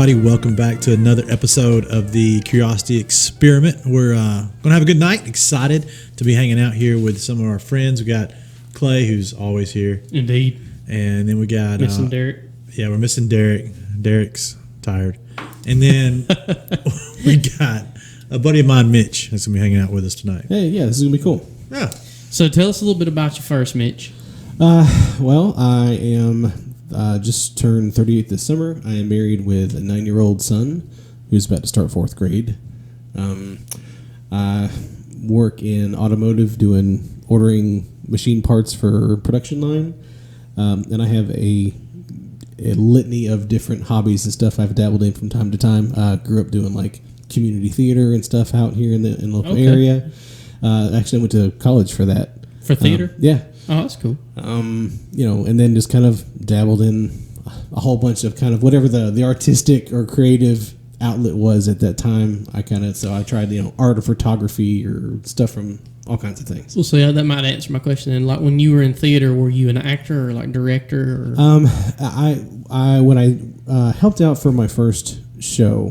everybody. Welcome back to another episode of the Curiosity Experiment. We're going to have a good night. Excited to be hanging out here with some of our friends. We got Clay, who's always here. Indeed. And then we got... Missing Derek. Yeah, we're missing Derek. Derek's tired. And then we got a buddy of mine, Mitch, that's going to be hanging out with us tonight. Hey, yeah, this is going to be cool. Yeah. So tell us a little bit about you first, Mitch. Well, I am... just turned 38 this summer. I am married with a 9-year-old son who's about to start 4th grade. I work in automotive ordering machine parts for production line. And I have a litany of different hobbies and stuff I've dabbled in from time to time. Grew up doing like community theater and stuff out here in the local area. Actually, I went to college for that. For theater? Yeah. Oh, that's cool. And then just kind of dabbled in a whole bunch of kind of whatever the artistic or creative outlet was at that time. I tried, art or photography or stuff from all kinds of things. Well, so that might answer my question. And like when you were in theater, were you an actor or like director? Or? When I helped out for my first show,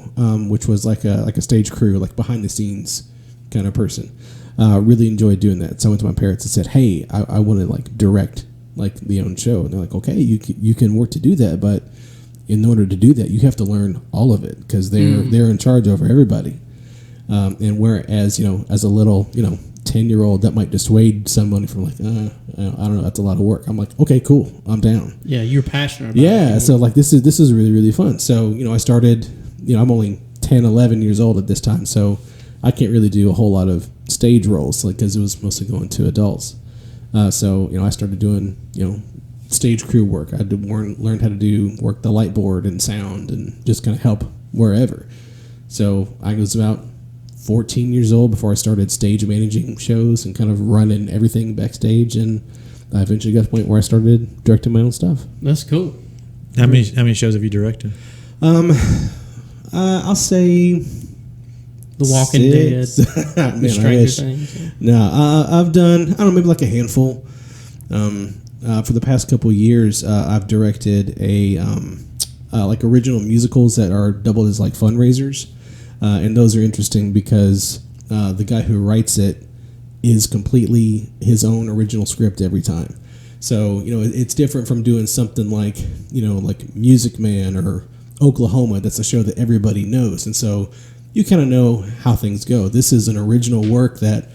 which was like a stage crew, like behind the scenes kind of person. Really enjoyed doing that. So I went to my parents and said, "Hey, I want to like direct like the own show." And they're like, "Okay, you can work to do that, but in order to do that, you have to learn all of it because they're in charge over everybody." And whereas as a little 10-year-old, that might dissuade somebody from like, I don't know, that's a lot of work. I'm like, okay, cool, I'm down. Yeah, you're passionate about it. Yeah, so like this is really, really fun. So I started. I'm only 10, 11 years old at this time, so I can't really do a whole lot of stage roles, like because it was mostly going to adults. So I started doing stage crew work. I learned how to work the light board and sound and just kind of help wherever. So I was about 14 years old before I started stage managing shows and kind of running everything backstage, and I eventually got to the point where I started directing my own stuff. That's cool. How many shows have you directed? I'll say The Walking Dead, The Stranger Things. No, I've done, maybe like a handful. For the past couple of years, I've directed like original musicals that are doubled as like fundraisers. And those are interesting because the guy who writes it is completely his own original script every time. So, it's different from doing something like, like Music Man or Oklahoma. That's a show that everybody knows. And so you kind of know how things go. This is an original work that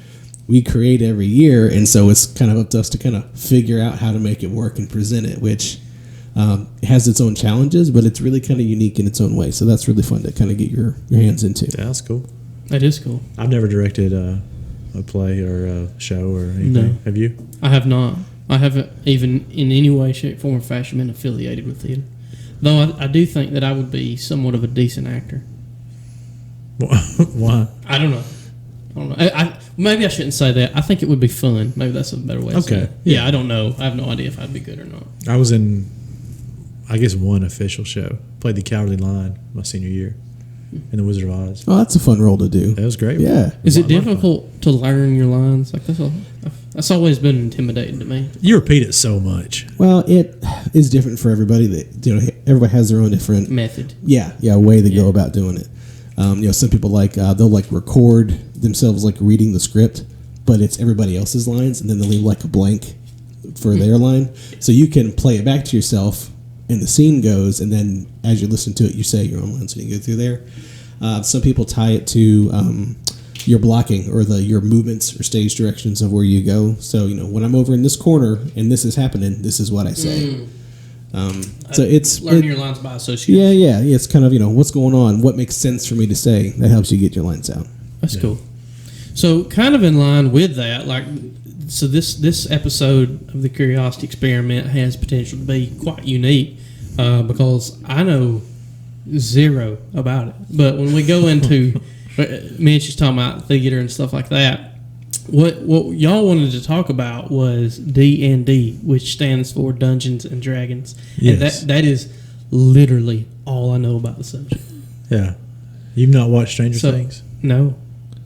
we create every year, and so it's kind of up to us to kind of figure out how to make it work and present it, which has its own challenges, but it's really kind of unique in its own way. So that's really fun to kind of get your hands into. Yeah, that's cool. That is cool. I've never directed a play or a show or anything. No. Have you? I have not. I haven't even in any way, shape, form, or fashion been affiliated with theater. Though I do think that I would be somewhat of a decent actor. Why? I don't know. Maybe I shouldn't say that. I think it would be fun. Maybe that's a better way to say it. Yeah, I don't know. I have no idea if I'd be good or not. I was in, I guess, one official show. Played the Cowardly Lion my senior year in The Wizard of Oz. Oh, that's a fun role to do. That was great. Yeah. Is it difficult to learn your lines? Like that's always been intimidating to me. You repeat it so much. Well, it is different for everybody. That everybody has their own different method. Way they go about doing it. Some people they'll like record themselves like reading the script, but it's everybody else's lines, and then they'll leave like a blank for their line, so you can play it back to yourself, and the scene goes, and then as you listen to it, you say your own lines when you go through there. Some people tie it to your blocking or your movements or stage directions of where you go. So when I'm over in this corner and this is happening, this is what I say. So it's learning your lines by association. Yeah. It's kind of what's going on, what makes sense for me to say. That helps you get your lines out. That's cool. So kind of in line with that, so this episode of the Curiosity Experiment has potential to be quite unique because I know zero about it. But when we go into Mitch is talking about theater and stuff like that. What y'all wanted to talk about was D&D, which stands for Dungeons and Dragons. Yes. And that is literally all I know about the subject. Yeah. You've not watched Stranger Things? No.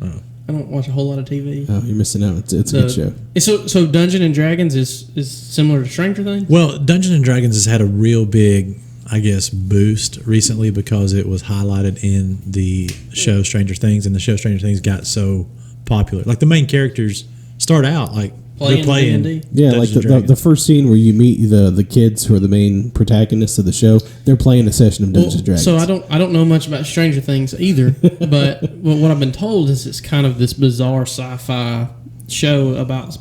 Oh. I don't watch a whole lot of TV. Oh, you're missing out. It's a good show. So Dungeons and Dragons is similar to Stranger Things? Well, Dungeons and Dragons has had a real big I guess, boost recently because it was highlighted in the show Stranger Things, and the show Stranger Things got so popular. Like the main characters start out like they're playing D&D. Yeah, Dungeons like and Dragons. the first scene where you meet the kids who are the main protagonists of the show, they're playing a session of Dungeons and Dragons. So I don't know much about Stranger Things either, but what I've been told is it's kind of this bizarre sci-fi show about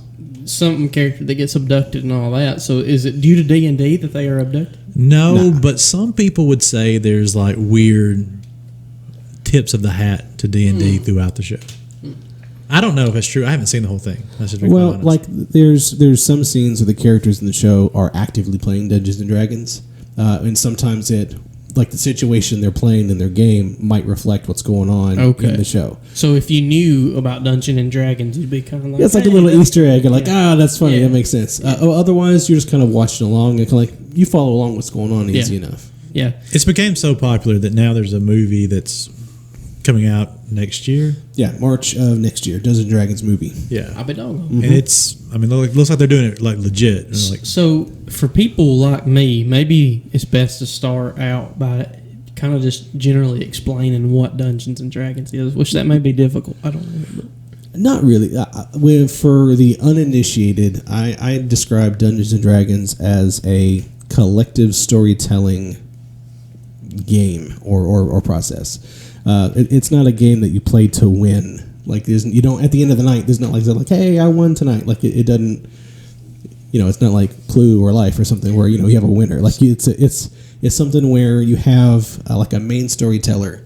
some character that gets abducted and all that. So is it due to D&D that they are abducted? No, but some people would say there's like weird tips of the hat to D&D throughout the show. I don't know if that's true. I haven't seen the whole thing. That's just Well, like there's some scenes where the characters in the show are actively playing Dungeons and Dragons, and sometimes like the situation they're playing in their game might reflect what's going on in the show. So if you knew about Dungeons and Dragons, you'd be kind of like, It's like a little Easter egg. You're like, that's funny. That makes sense. Otherwise, you're just kind of watching along and kind of like you follow along what's going on easy enough. Yeah, it's became so popular that now there's a movie that's coming out next year. Yeah, March of next year, Dungeons and Dragons movie. Yeah, I'll be doggone. and it's. I mean, it looks like they're doing it like legit. Like, So for people like me, maybe it's best to start out by kind of just generally explaining what Dungeons and Dragons is, which that may be difficult. I don't know. But. Not really. For the uninitiated, I describe Dungeons and Dragons as a collective storytelling game or process. It's not a game that you play to win. Like you don't at the end of the night. There's not like hey, I won tonight. Like it doesn't. It's not like Clue or Life or something where you have a winner. Like it's something where you have like a main storyteller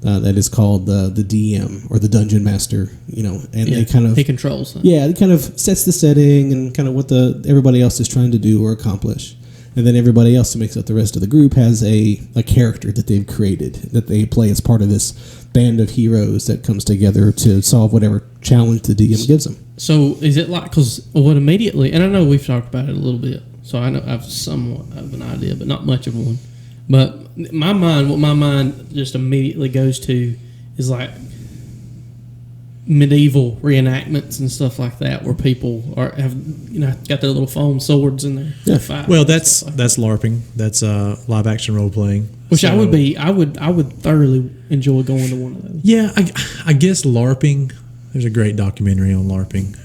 that is called the DM or the Dungeon Master. They kind of he controls them. Yeah, it kind of sets the setting and kind of what everybody else is trying to do or accomplish. And then everybody else who makes up the rest of the group has a character that they've created that they play as part of this band of heroes that comes together to solve whatever challenge the DM gives them. So is it like, because what immediately, and I know we've talked about it a little bit, so I know I've somewhat of an idea, but not much of one. But what my mind just immediately goes to is like medieval reenactments and stuff like that, where people have got their little foam swords in there. Yeah. Fight well, and that's stuff like that. LARPing. That's live action role playing. Which I would thoroughly enjoy going to one of those. Yeah, I guess LARPing. There's a great documentary on LARPing.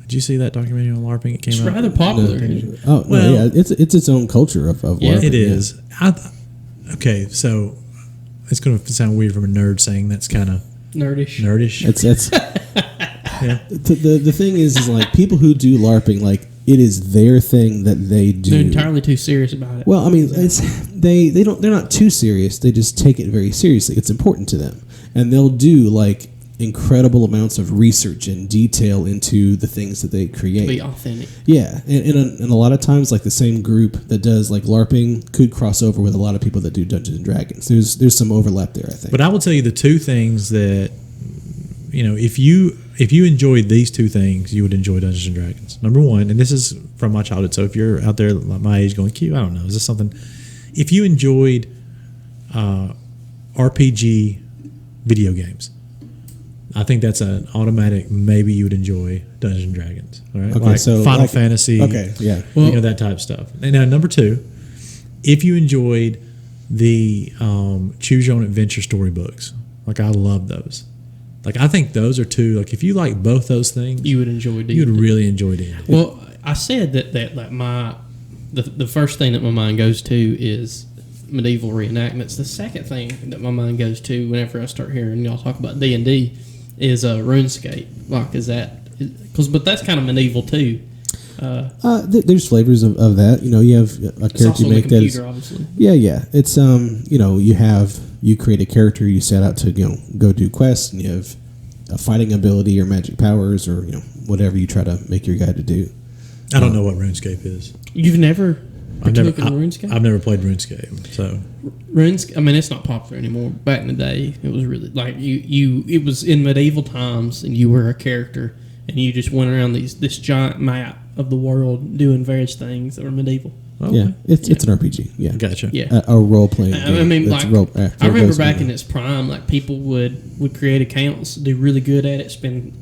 Did you see that documentary on LARPing? It came It's out. rather popular. It's its own culture of Yeah, LARPing, It is. Okay, so it's going to sound weird from a nerd saying that's kind of Nerdish. It's Yeah. the thing is like people who do LARPing, like it is their thing that they do. They're entirely too serious about it. Well, I mean, they're not too serious. They just take it very seriously. It's important to them, and they'll do like incredible amounts of research and detail into the things that they create. Be authentic. Yeah, and a lot of times, like the same group that does like LARPing could cross over with a lot of people that do Dungeons and Dragons. There's some overlap there, I think. But I will tell you the two things that if you enjoyed these two things, you would enjoy Dungeons and Dragons. Number one, and this is from my childhood. So if you're out there like my age going, "Q, I don't know, is this something?" If you enjoyed RPG video games, I think that's an automatic. Maybe you would enjoy Dungeons and Dragons. All right, Okay, like so Final like- Fantasy. Okay, yeah. That type of stuff. And now number two, if you enjoyed the Choose Your Own Adventure storybooks, like I love those. Like I think those are two. Like if you like both those things, You would enjoy D&D. you would really enjoy D&D. Well, I said that like the first thing that my mind goes to is medieval reenactments. The second thing that my mind goes to whenever I start hearing y'all talk about D&D is RuneScape. Like, is that but that's kind of medieval too. There's flavors of that. You have a It's character also you on the make that is, computer, obviously. yeah. It's you create a character, you set out to go do quests, and you have a fighting ability or magic powers or whatever you try to make your guy to do. I don't know what RuneScape is. You've never I've never, partook in RuneScape? I've never played RuneScape. So RuneScape, I mean, it's not popular anymore. Back in the day, it was really like it was in medieval times, and you were a character, and you just went around this giant map of the world doing various things that were medieval. okay. Yeah, it's an RPG. Yeah, Gotcha. Yeah. a role playing. I mean, like, I remember back in it. its prime, like people would create accounts, do really good at it, spend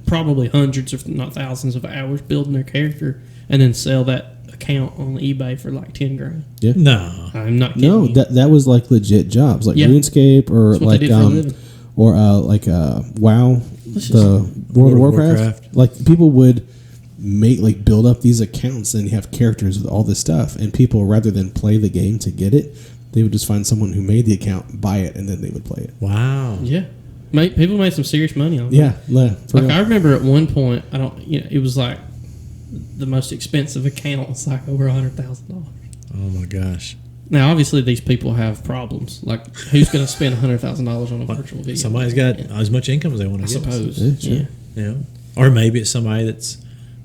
probably hundreds, if not thousands, of hours building their character, and then sell that account on eBay for like 10 grand. Yeah. No. I'm not kidding. No, you. that was like legit jobs, like Yeah. RuneScape or That's what like they did for a living. WoW, the World of Warcraft. Like people would build up these accounts and have characters with all this stuff, and people, rather than play the game to get it, they would just find someone who made the account, buy it, and then they would play it. Wow. Yeah. People made some serious money on it. Yeah, for Like real. I remember at one point, it was like the most expensive account was like over $100,000. Oh my gosh. Now, obviously, these people have problems. Like, who's going to spend $100,000 on a virtual video? Somebody's got as much income as they want to I get. suppose. Yeah, sure. Yeah. You know, or maybe it's somebody that's,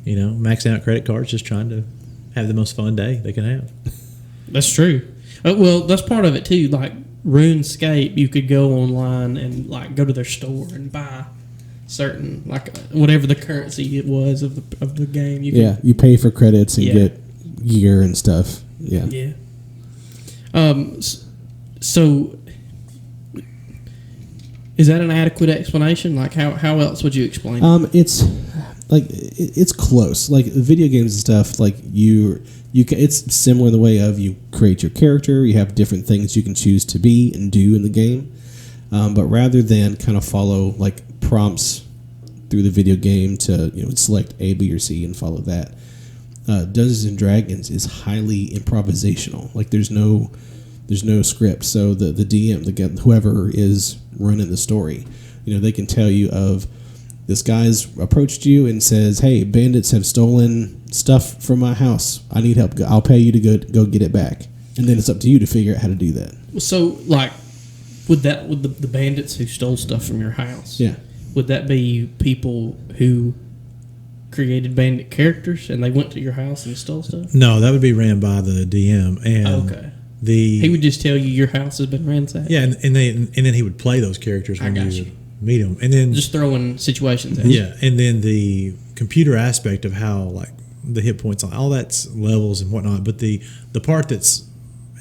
maxing out credit cards, just trying to have the most fun day they can have. That's true. Well, that's part of it too. Like RuneScape, you could go online and like go to their store and buy certain whatever the currency it was of the game. You pay for credits and Yeah. get gear and stuff. Yeah. Yeah. So is that an adequate explanation? Like how else would you explain it? It's close. Like video games and stuff, like it's similar in the way of you create your character, you have different things you can choose to be and do in the game, but rather than kind of follow like prompts through the video game to select A, B, or C and follow that, Dungeons and Dragons is highly improvisational. Like there's no script, so the DM, whoever is running the story, they can tell you of this guy's approached you and says, "Hey, bandits have stolen stuff from my house. I need help. I'll pay you to go get it back." And then it's up to you to figure out how to do that. So, like, would the bandits who stole stuff from your house? Yeah. Would that be people who created bandit characters and they went to your house and stole stuff? No, that would be ran by the DM, and Okay. he would just tell you your house has been ransacked. Yeah, and then he would play those characters when got you you. meet them, and then Just throwing situations at you. yeah, and then the computer aspect of how like the hit points on all that's levels and whatnot, but the part that's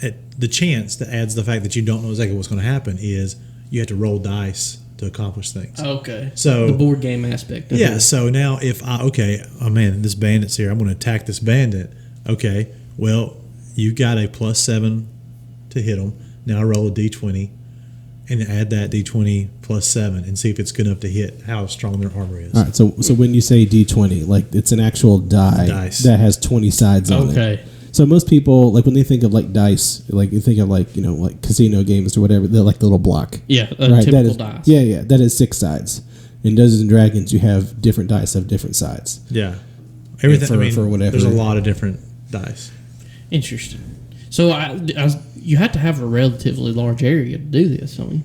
at the chance that adds the fact that you don't know exactly what's going to happen is you have to roll dice to accomplish things. Okay. So the board game aspect of yeah, it. so now if oh man, this bandit's here, I'm going to attack this bandit. Okay, well, you got a +7 to hit them. Now roll a d20 and add that d20 +7 and see if it's good enough to hit how strong their armor is. All right. So when you say D20, like it's an actual Dice. that has 20 sides on it. Okay. So most people, like when they think of like dice, like you think of like like casino games or whatever, they're like the little block. Yeah, a Right, typical that is, dice. Yeah, that is 6 sides. In Dungeons and Dragons, you have different dice of different sides. Yeah, everything. For whatever. There's a lot of different dice. Interesting. So you had to have a relatively large area to do this, don't you?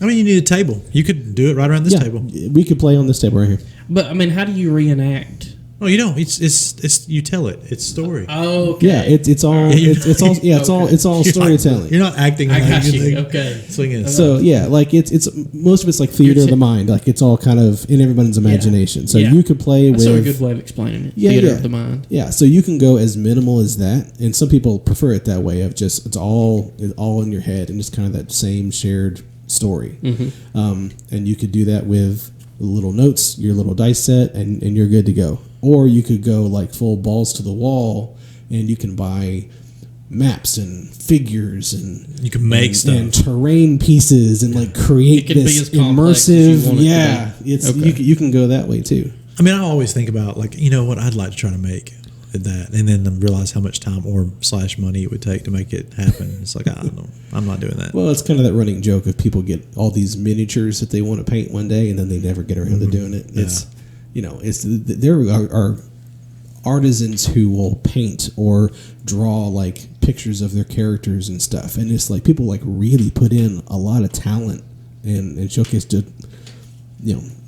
I mean, you need a table. You could do it right around this table. We could play on this table right here. But I mean, how do you reenact? Oh, you don't. It's you tell it. It's story. Oh, okay. Yeah, it's all it's all You're storytelling. You're not acting. I like got you. think. Okay. Swing it. So yeah, like it's most of it's like theater of the mind. Like it's all kind of in everyone's imagination. So Yeah. you could play That's with a good way of explaining it. Yeah, Theater yeah. of the mind. Yeah, so you can go as minimal as that, and some people prefer it that way of just it's all in your head and just kind of that same shared story. And you could do that with little notes, your little dice set, and you're good to go. Or you could go like full balls to the wall, and you can buy maps and figures and You can make stuff. and terrain pieces and like create It can be this as complex as you immersive. want it to Yeah, be. it's Okay. you can go that way too. I mean, I always think about like what I'd like to try to make at that, and then realize how much time or / money it would take to make it happen. It's like I don't know, I'm not doing that. Well, it's kind of that running joke of people get all these miniatures that they want to paint one day, and then they never get around to doing it. It's there are artisans who will paint or draw like pictures of their characters and stuff, and it's like people like really put in a lot of talent and showcase to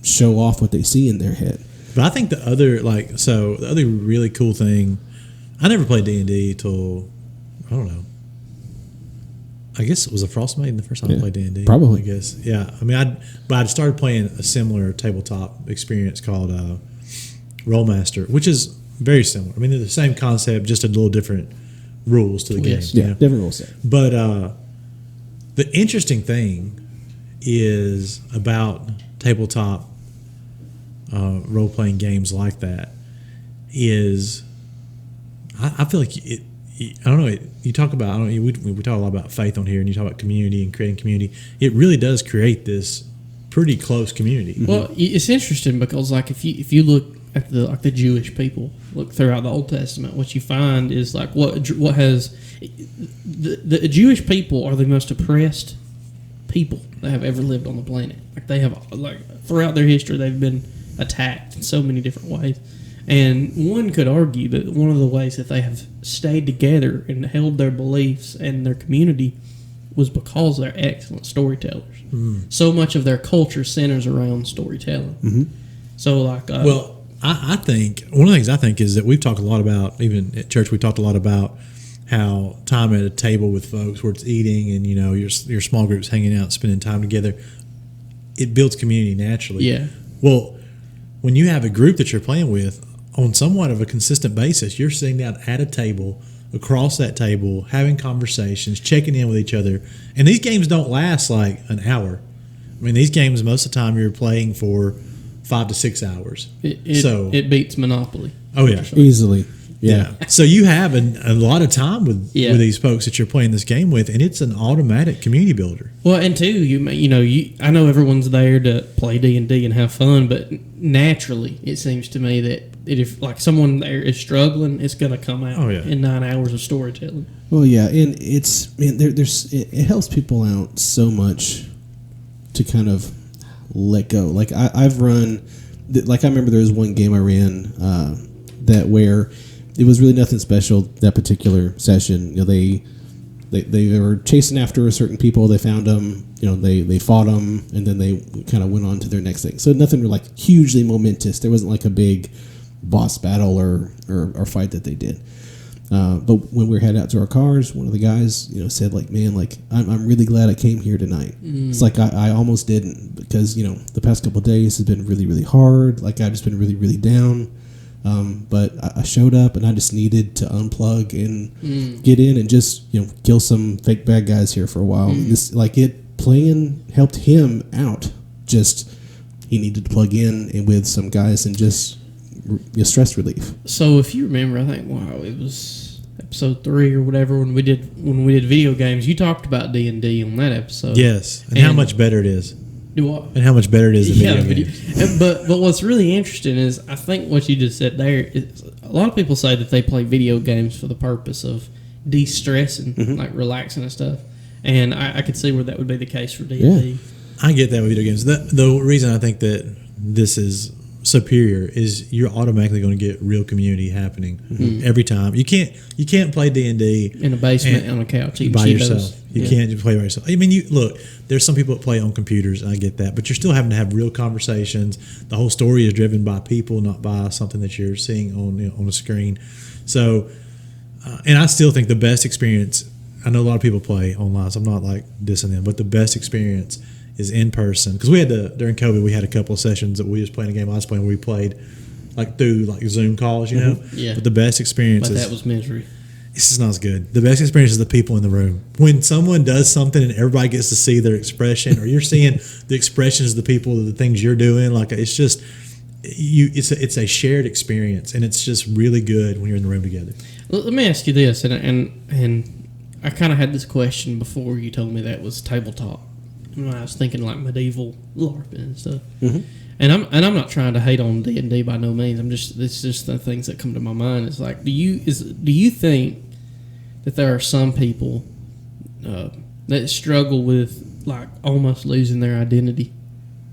show off what they see in their head. But I think the other really cool thing, I never played D&D till I don't know. I guess it was a Frostmaiden the first time I played D&D. Probably. I guess. Yeah. I mean, I'd started playing a similar tabletop experience called Rollmaster, which is very similar. I mean, they're the same concept, just a little different rules to the game. Yes. Yeah, you know? different rule set. But the interesting thing is about tabletop role-playing games like that is I feel like I don't know. You talk about we talk a lot about faith on here, and you talk about community and creating community. It really does create this pretty close community. Well, it's interesting because like if you look at the Jewish people, look throughout the Old Testament, what you find is like what has the Jewish people are the most oppressed people that have ever lived on the planet. Like they have throughout their history, they've been attacked in so many different ways. And one could argue that one of the ways that they have stayed together and held their beliefs and their community was because they're excellent storytellers. So much of their culture centers around storytelling. So, I think one of the things I think is that we've talked a lot about, even at church, we talked a lot about how time at a table with folks where it's eating and your small groups hanging out, spending time together, it builds community naturally. Yeah. Well, when you have a group that you're playing with on somewhat of a consistent basis, you're sitting down at a table, across that table, having conversations, checking in with each other. And these games don't last like an hour. I mean, these games, most of the time, you're playing for 5 to 6 hours. It beats Monopoly. Oh, yeah. Sure. Easily. Yeah. So you have a lot of time with these folks that you're playing this game with, and it's an automatic community builder. Well, and two, I know everyone's there to play D&D and have fun, but naturally, it seems to me that if like someone there is struggling, it's going to come out in 9 hours of storytelling. Well, yeah, and it helps people out so much to kind of let go. Like I've run, like I remember there was one game I ran that where it was really nothing special that particular session. They were chasing after certain people. They found them. They fought them, and then they kind of went on to their next thing. So nothing like hugely momentous. There wasn't like a big boss battle or fight that they did. But when we were heading out to our cars, one of the guys said like, man, like I'm really glad I came here tonight. It's like I almost didn't, because the past couple of days has been really, really hard. Like I've just been really, really down. But I showed up and I just needed to unplug and get in and just kill some fake bad guys here for a while. This playing helped him out. Just he needed to plug in and with some guys and just stress relief. So if you remember, I think it was episode 3 or whatever when we did video games. You talked about D&D on that episode. Yes, and how much better it is. Do what? And how much better it is than video games. But what's really interesting is I think what you just said there is a lot of people say that they play video games for the purpose of de-stressing, like relaxing and stuff. And I could see where that would be the case for D&D. Yeah. I get that with video games. The reason I think that this is superior is you're automatically going to get real community happening every time. You can't play D&D in a basement on a couch eating by Cheetos. yourself. You can't play by yourself. I mean, look, there's some people that play on computers, and I get that, but you're still having to have real conversations. The whole story is driven by people, not by something that you're seeing on a screen. So, and I still think the best experience. I know a lot of people play online, so I'm not like dissing them, but the best experience is in person, because we had during COVID we had a couple of sessions that we was playing a game I was playing where we played like through like Zoom calls, Yeah. But the best experience But that was misery. This is not as good. The best experience is the people in the room. When someone does something and everybody gets to see their expression, or you're seeing the expressions of the people, of the things you're doing, like it's just it's a shared experience, and it's just really good when you're in the room together. Let me ask you this, and I kind of had this question before you told me that was tabletop. When I was thinking like medieval LARPing and stuff, and I'm not trying to hate on D&D by no means. It's just the things that come to my mind. It's like, do you think that there are some people that struggle with like almost losing their identity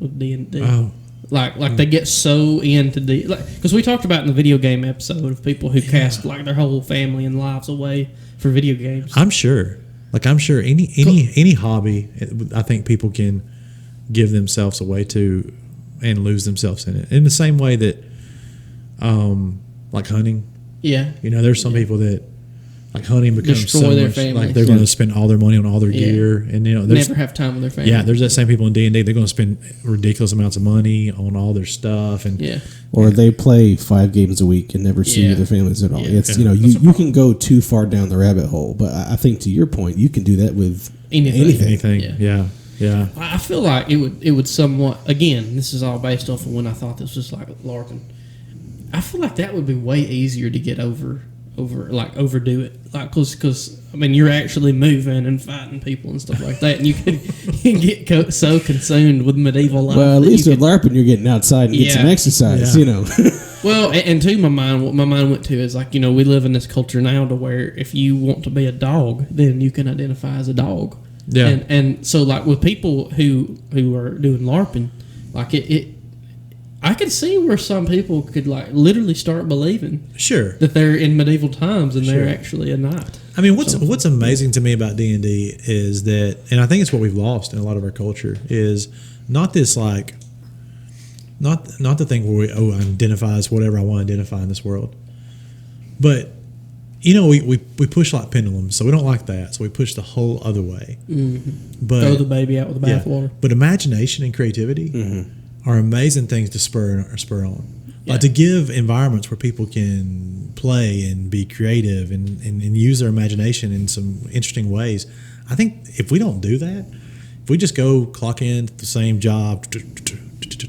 with D&D? Oh. Like they get so into because we talked about in the video game episode of people who cast like their whole family and lives away for video games. I'm sure any hobby, I think people can give themselves away to and lose themselves in it. In the same way that, like hunting. Yeah. There's some people that like hunting becomes Destroy so their much families. like they're going to spend all their money on all their gear, and never have time with their family. Yeah, there's that same people in D&D. They're going to spend ridiculous amounts of money on all their stuff, and or they play 5 games a week and never see their families at all. It's you can go too far down the rabbit hole, but I think to your point, you can do that with anything. Yeah. I feel like it would somewhat. Again, this is all based off of when I thought this was like LARPing. I feel like that would be way easier to get over overdo it, like because I mean you're actually moving and fighting people and stuff like that, and you can get so consumed with medieval life. Well, at least with LARPing, you're getting outside and get some exercise. Yeah. You know. Well, and to my mind, what my mind went to is like, you know, we live in this culture now to where if you want to be a dog, then you can identify as a dog. Yeah. And so like with people who are doing LARPing, like I could see where some people could like literally start believing Sure. that they're in medieval times and they're Sure. actually a knight. I mean, what's amazing to me about D&D is that, and I think it's what we've lost in a lot of our culture, is not this like, not the thing where I identify as whatever I want to identify in this world, but you know we push like pendulums, so we don't like that, so we push the whole other way. Mm-hmm. But Throw the baby out with the bathwater. But imagination and creativity are amazing things to spur on. Yeah. Like to give environments where people can play and be creative and use their imagination in some interesting ways. I think if we don't do that, if we just go clock in to the same job,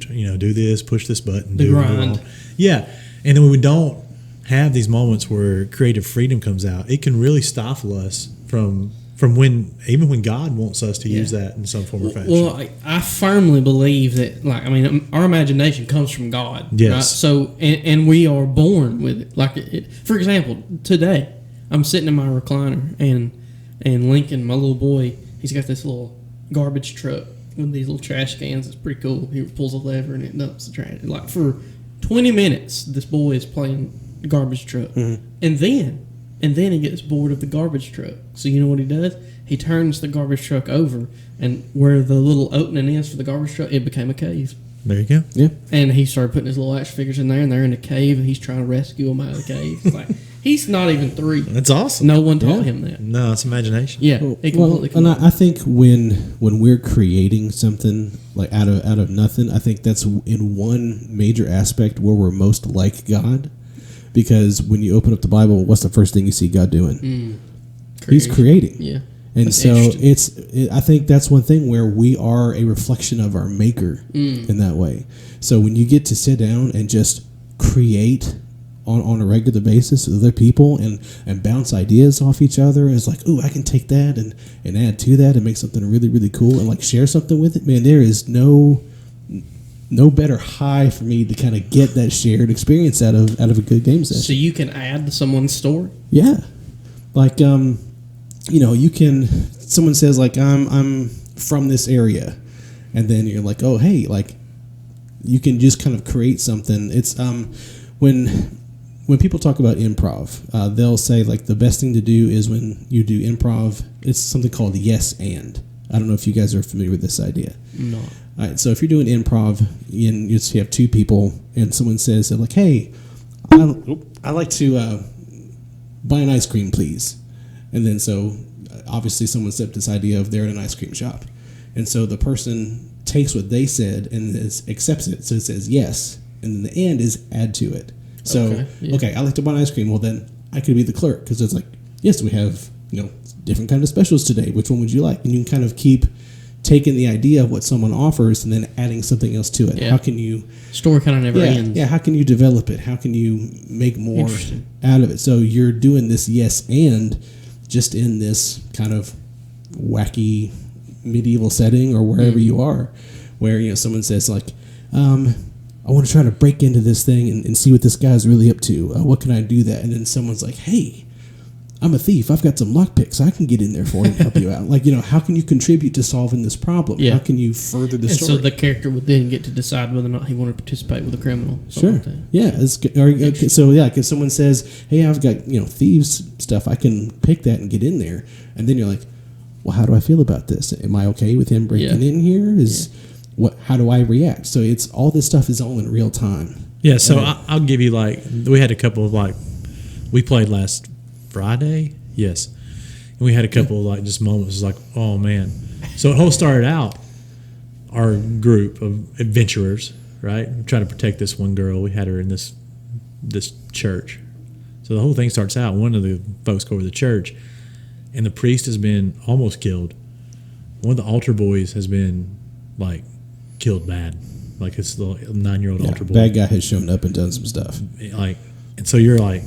you know, do this, push this button, The do grind. it all. Yeah. And then when we don't have these moments where creative freedom comes out, it can really stifle us from when God wants us to use that in some form or fashion. Well, I firmly believe that, like, I mean, our imagination comes from God. Yes. Right? So, and we are born with it. Like, for example, today, I'm sitting in my recliner, and Lincoln, my little boy, he's got this little garbage truck with these little trash cans. It's pretty cool. He pulls a lever and it dumps the trash. Like, for 20 minutes, this boy is playing garbage truck. Mm-hmm. And then he gets bored of the garbage truck. So you know what he does? He turns the garbage truck over, and where the little opening is for the garbage truck, it became a cave. There you go. Yeah. And he started putting his little action figures in there, and they're in a cave, and he's trying to rescue them out of the cave. It's like, he's not even 3. That's awesome. No one taught him that. No, it's imagination. Yeah, it completely and I think when we're creating something like out of nothing, I think that's in one major aspect where we're most like God. Because when you open up the Bible, what's the first thing you see God doing? He's creating. Yeah. And That's so I think that's one thing where we are a reflection of our Maker in that way. So when you get to sit down and just create on a regular basis with other people and bounce ideas off each other, it's like, ooh, I can take that and add to that and make something really, really cool and like share something with it. Man, there is no better high for me to kind of get that shared experience out of a good game session. So you can add to someone's story? Yeah. Like, you know, you can, someone says like, I'm from this area. And then you're like, oh, hey, like you can just kind of create something. It's, when people talk about improv, they'll say like the best thing to do is when you do improv, it's something called yes and. I don't know if you guys are familiar with this idea. No. All right, so if you're doing improv and you have 2 people and someone says, like, hey, I'd like to buy an ice cream, please. And then so obviously someone set this idea of they're in an ice cream shop. And so the person takes what they said and accepts it. So it says yes. And then the end is add to it. So, okay, I'd like to buy an ice cream. Well, then I could be the clerk because it's like, yes, we have, you know, different kind of specials today. Which one would you like? And you can kind of keep taking the idea of what someone offers and then adding something else to it. Yeah. How can you... Story kind of never ends. Yeah, how can you develop it? How can you make more out of it? So you're doing this yes and just in this kind of wacky medieval setting or wherever you are, where, you know, someone says like, I want to try to break into this thing and see what this guy's really up to. What can I do that? And then someone's like, hey, I'm a thief. I've got some lockpicks. I can get in there for you and help you out. Like, you know, how can you contribute to solving this problem? Yeah. How can you further the story? So the character would then get to decide whether or not he wanted to participate with a criminal. Sure. Like that. Yeah. So yeah, because someone says, "Hey, I've got, you know, thieves stuff. I can pick that and get in there." And then you're like, "Well, how do I feel about this? Am I okay with him breaking in here? How do I react?" So it's all this stuff is all in real time. Yeah. So I'll give you like we had a couple of like we played last Friday. Yes. And we had a couple of like just moments like, oh man. So it whole started out our group of adventurers, right? Trying to protect this one girl. We had her in this church. So the whole thing starts out, one of the folks go over to the church and the priest has been almost killed. One of the altar boys has been like killed bad. Like it's the 9-year-old altar boy. Bad guy has shown up and done some stuff. Like, and so you're like,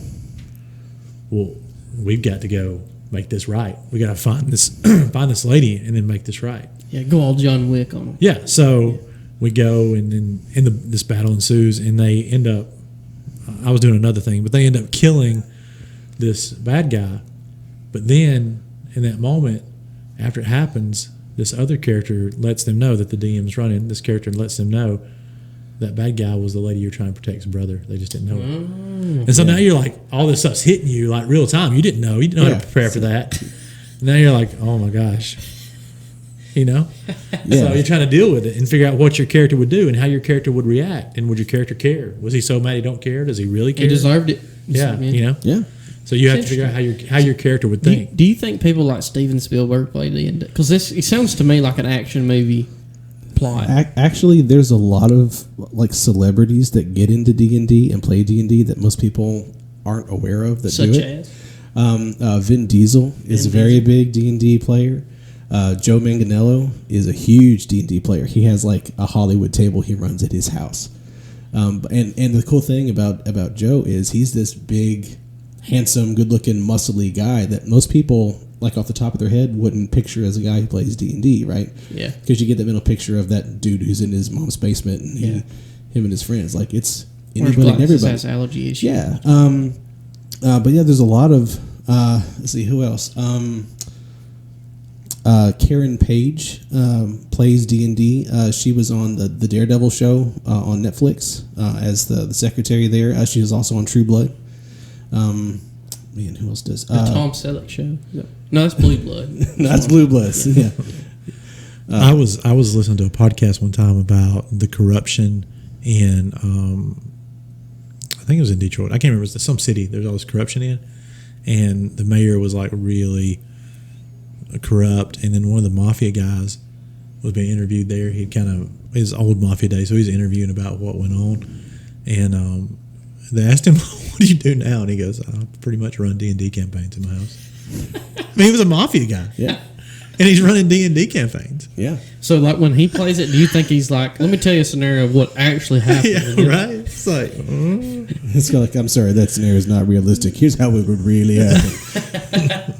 well, we've got to go make this right. We got to find this lady and then make this right. Yeah, go all John Wick on them. Yeah, so we go and then this battle ensues, and they end up. I was doing another thing, but they end up killing this bad guy. But then in that moment, after it happens, this other character lets them know that the DM's running. This character lets them know that bad guy was the lady you're trying to protect's brother. They just didn't know it. And so now you're like, all this stuff's hitting you like real time. You didn't know. You didn't know how to prepare for that. And now you're like, oh my gosh. You know? So you're trying to deal with it and figure out what your character would do and how your character would react. And would your character care? Was he so mad he don't care? Does he really care? He deserved it. Yeah, you know? Yeah. So you have to figure out how your character would think. Do you think people like Steven Spielberg play D&D? Because it sounds to me like an action movie plot. Actually, there's a lot of like celebrities that get into D&D and play D&D that most people aren't aware of that Such do it. as? Vin Diesel is a very big D&D player. Joe Manganiello is a huge D&D player. He has like a Hollywood table he runs at his house. And the cool thing about Joe is he's this big, handsome, good-looking, muscly guy that most people, like off the top of their head, wouldn't picture as a guy who plays D&D, right? Yeah. Because you get that mental picture of that dude who's in his mom's basement and him and his friends. Like it's anybody and everybody. Has allergy issues. Yeah. But yeah, there's a lot of let's see who else. Karen Page plays D&D. She was on the Daredevil show on Netflix as the secretary there. She was also on True Blood. Man, who else does? The Tom Selleck show. No, that's Blue Blood. No, that's Blue Bloods. Yeah. I was listening to a podcast one time about the corruption in I think it was in Detroit. I can't remember. It was some city there's all this corruption in, and the mayor was like really corrupt, and then one of the mafia guys was being interviewed there. He'd kind of his old mafia days, so he's interviewing about what went on, and they asked him, "What do you do now?" And he goes, "I pretty much run D&D campaigns in my house." I mean, he was a mafia guy, Yeah. and he's running D&D campaigns. Yeah. So, like, when he plays it, do you think he's like, let me tell you a scenario of what actually happened? Yeah, right. It's like, It's kind of like, I'm sorry, that scenario is not realistic. Here's how it would really happen.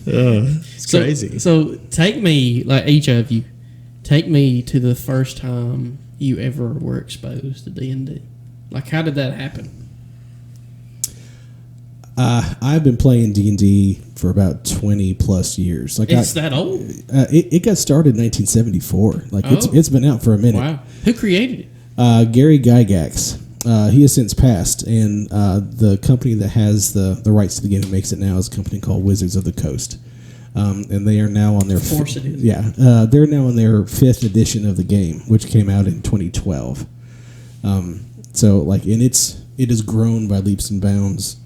it's crazy. So, take me, like each of you, take me to the first time you ever were exposed to D&D. Like, how did that happen? I've been playing D&D for about 20 plus years. Like It's that old? It got started in 1974. Like it's been out for a minute. Wow. Who created it? Gary Gygax. He has since passed, and the company that has the rights to the game and makes it now is a company called Wizards of the Coast. And they are now on their Of course it is. they're now on their 5th edition of the game, which came out in 2012. So like, and it has grown by leaps and bounds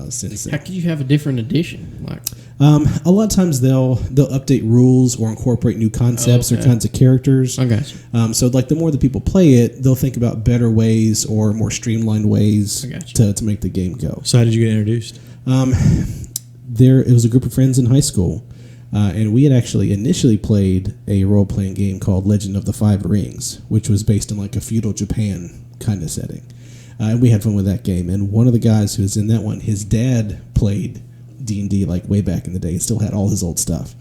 since then. How could you have a different edition? Like, a lot of times they'll update rules or incorporate new concepts or kinds of characters. I got you. So like, the more that people play it, they'll think about better ways or more streamlined ways to make the game go. So how did you get introduced? It was a group of friends in high school, and we had actually initially played a role-playing game called Legend of the Five Rings, which was based in like a feudal Japan kind of setting. And we had fun with that game. And one of the guys who was in that one, his dad played D&D like way back in the day and still had all his old stuff.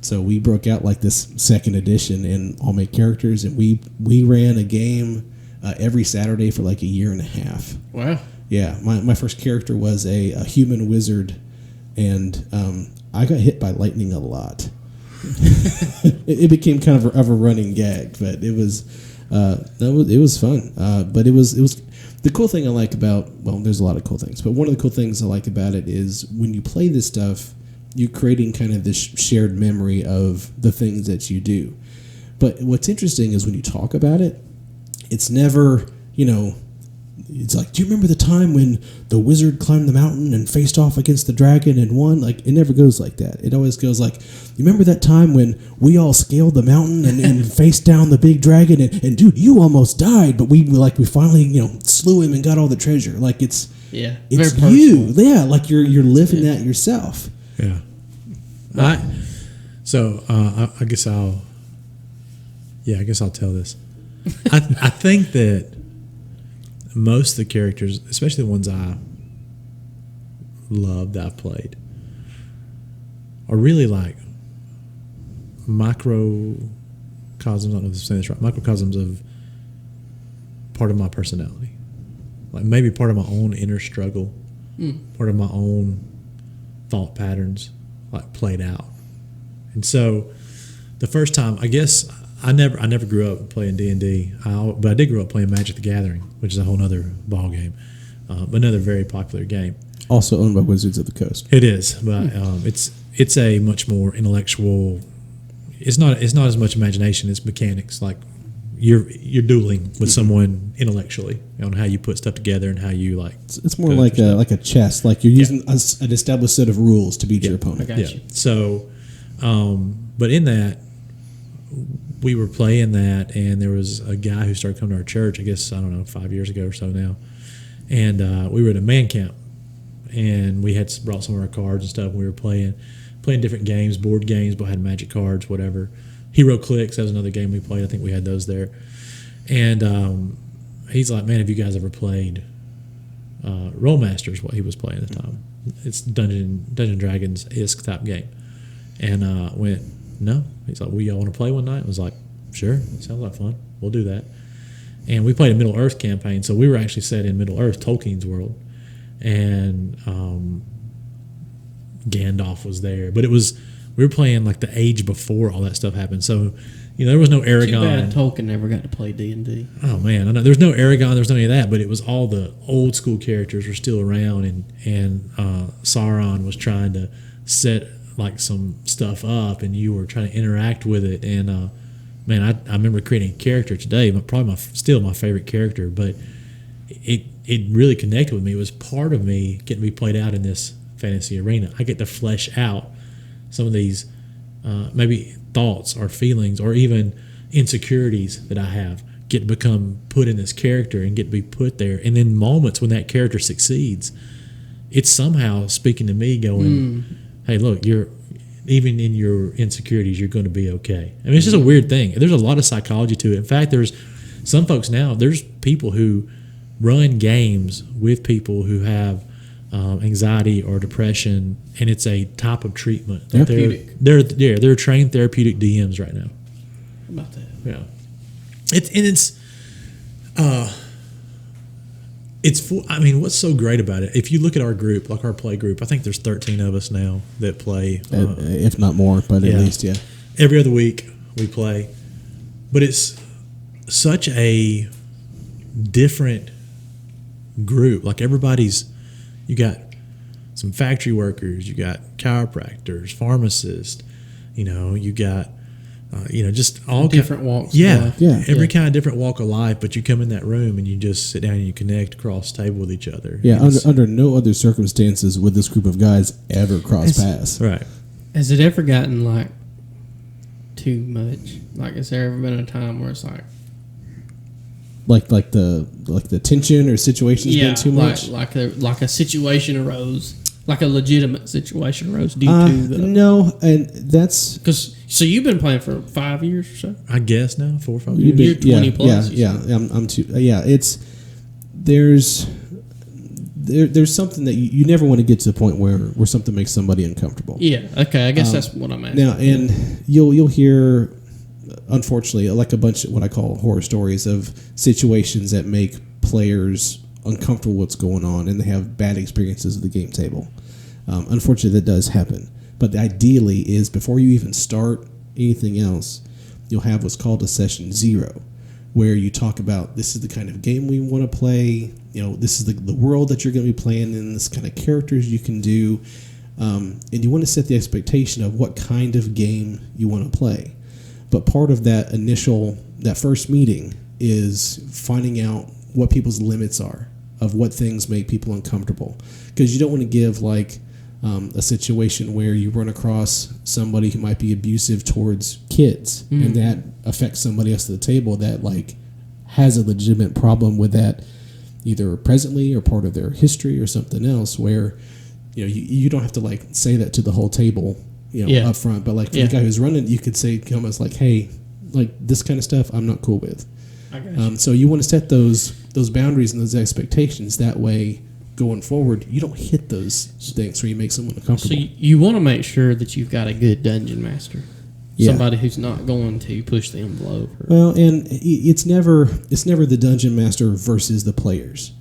So we broke out like this 2nd edition and all made characters, and we ran a game every Saturday for like a year and a half. Wow. Yeah, my first character was a human wizard, and I got hit by lightning a lot. It became kind of a running gag, but it was fun. But it was the cool thing I like about, well, there's a lot of cool things, but one of the cool things I like about it is when you play this stuff, you're creating kind of this shared memory of the things that you do. But what's interesting is when you talk about it, it's never, it's like, do you remember the time when the wizard climbed the mountain and faced off against the dragon and won? Like, it never goes like that. It always goes like, you remember that time when we all scaled the mountain and faced down the big dragon and dude, you almost died, but we finally, slew him and got all the treasure. Like, it's very you. Yeah, like you're living that yourself. Yeah. I guess I'll tell this. I think that most of the characters, especially the ones I loved that I've played are really like microcosms. I don't know if I'm saying this right. Microcosms of part of my personality, like maybe part of my own inner struggle, part of my own thought patterns, like played out. And so, the first time, I guess I never grew up playing D&D, but I did grow up playing Magic the Gathering, which is a whole other ball game, but another very popular game. Also owned by Wizards of the Coast. It is, but it's a much more intellectual. It's not as much imagination. It's mechanics. Like you're dueling with someone intellectually on how you put stuff together and how you like. It's more like a chess. Like you're using an established set of rules to beat your opponent. I got you. So, but in that, we were playing that, and there was a guy who started coming to our church. I guess 5 years ago or so now, and we were at a man camp, and we had brought some of our cards and stuff. And we were playing different games, board games, but had magic cards, whatever. Hero Clicks, that was another game we played. I think we had those there. And he's like, man, have you guys ever played Rollmasters, what he was playing at the time? It's Dungeon Dragons-esque type game. And went, no. He's like, well, y'all want to play one night? I was like, sure, sounds like fun. We'll do that. And we played a Middle-earth campaign, so we were actually set in Middle-earth, Tolkien's world. And Gandalf was there. But we were playing like the age before all that stuff happened. So, there was no Aragon. Too bad Tolkien never got to play D&D. Oh man, I know. There's no Aragon. There's no any of that. But it was all the old school characters were still around, and Sauron was trying to set like some stuff up, and you were trying to interact with it. And man, I remember creating a character today, but probably still my favorite character. But it really connected with me. It was part of me getting to be played out in this fantasy arena. I get to flesh out some of these maybe thoughts or feelings or even insecurities that I have get to become put in this character and get to be put there. And in moments when that character succeeds, it's somehow speaking to me going, hey, look, even in your insecurities, you're going to be okay. I mean, it's just a weird thing. There's a lot of psychology to it. In fact, there's some folks now, there's people who run games with people who have anxiety or depression, and it's a type of treatment. Therapeutic. They're trained therapeutic DMs right now. How about that? Yeah, I mean, what's so great about it? If you look at our group, like our play group, I think there's 13 of us now that play, if not more, but at least every other week we play. But it's such a different group. Like you got some factory workers, you got chiropractors, pharmacists, you got, just all different walks. Yeah, of life. every kind of different walk of life. But you come in that room and you just sit down and you connect across the table with each other. Yeah, under no other circumstances would this group of guys ever cross paths. Right. Has it ever gotten like too much? Like, has there ever been a time where it's like the tension or situation's been too much? like a situation arose, like a legitimate situation arose due to the no, and that's because you've been playing for 5 years or so. I guess now 4 or 5 years. You're 20 plus. Yeah. I'm too. Yeah, it's there's something that you never want to get to the point where something makes somebody uncomfortable. Yeah. Okay. I guess that's what I'm asking. Now, and you'll hear, unfortunately, like a bunch of what I call horror stories of situations that make players uncomfortable with what's going on, and they have bad experiences at the game table. Unfortunately, that does happen. But ideally is before you even start anything else, you'll have what's called a session 0, where you talk about this is the kind of game we want to play. This is the world that you're going to be playing in, this kind of characters you can do. And you want to set the expectation of what kind of game you want to play. But part of that first meeting is finding out what people's limits are of what things make people uncomfortable. Because you don't want to give a situation where you run across somebody who might be abusive towards kids, and that affects somebody else at the table that has a legitimate problem with that, either presently or part of their history or something else, where you don't have to say that to the whole table up front, but for the guy who's running, you could say almost hey, this kind of stuff I'm not cool with. I got you. So you want to set those boundaries and those expectations. That way, going forward, you don't hit those things where you make someone So uncomfortable. you want to make sure that you've got a good dungeon master, Yeah. somebody who's not going to push the envelope. Well, and it's never the dungeon master versus the players.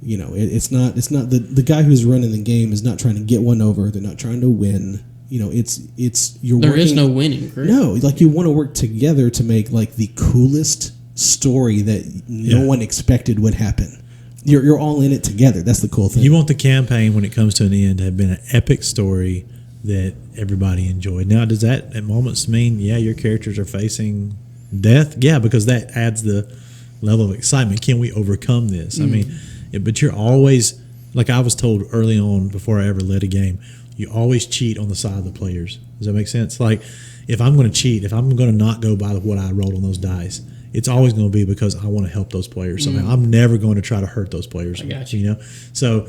You know, it's not the guy who's running the game is not trying to get one over. They're not trying to win. You know, you're There working, is no winning, correct? No, like you want to work together to make like the coolest story that no one expected would happen. You're all in it together. That's the cool thing. You want the campaign when it comes to an end to have been an epic story that everybody enjoyed. Now, does that at moments mean, your characters are facing death? Yeah, because that adds the level of excitement. Can we overcome this? I mean, but you're always, like I was told early on before I ever led a game, you always cheat on the side of the players. Does that make sense? Like, if I'm going to cheat, if I'm going to not go by what I rolled on those dice, it's always going to be because I want to help those players somehow. I'm never going to try to hurt those players. I got you. You know, so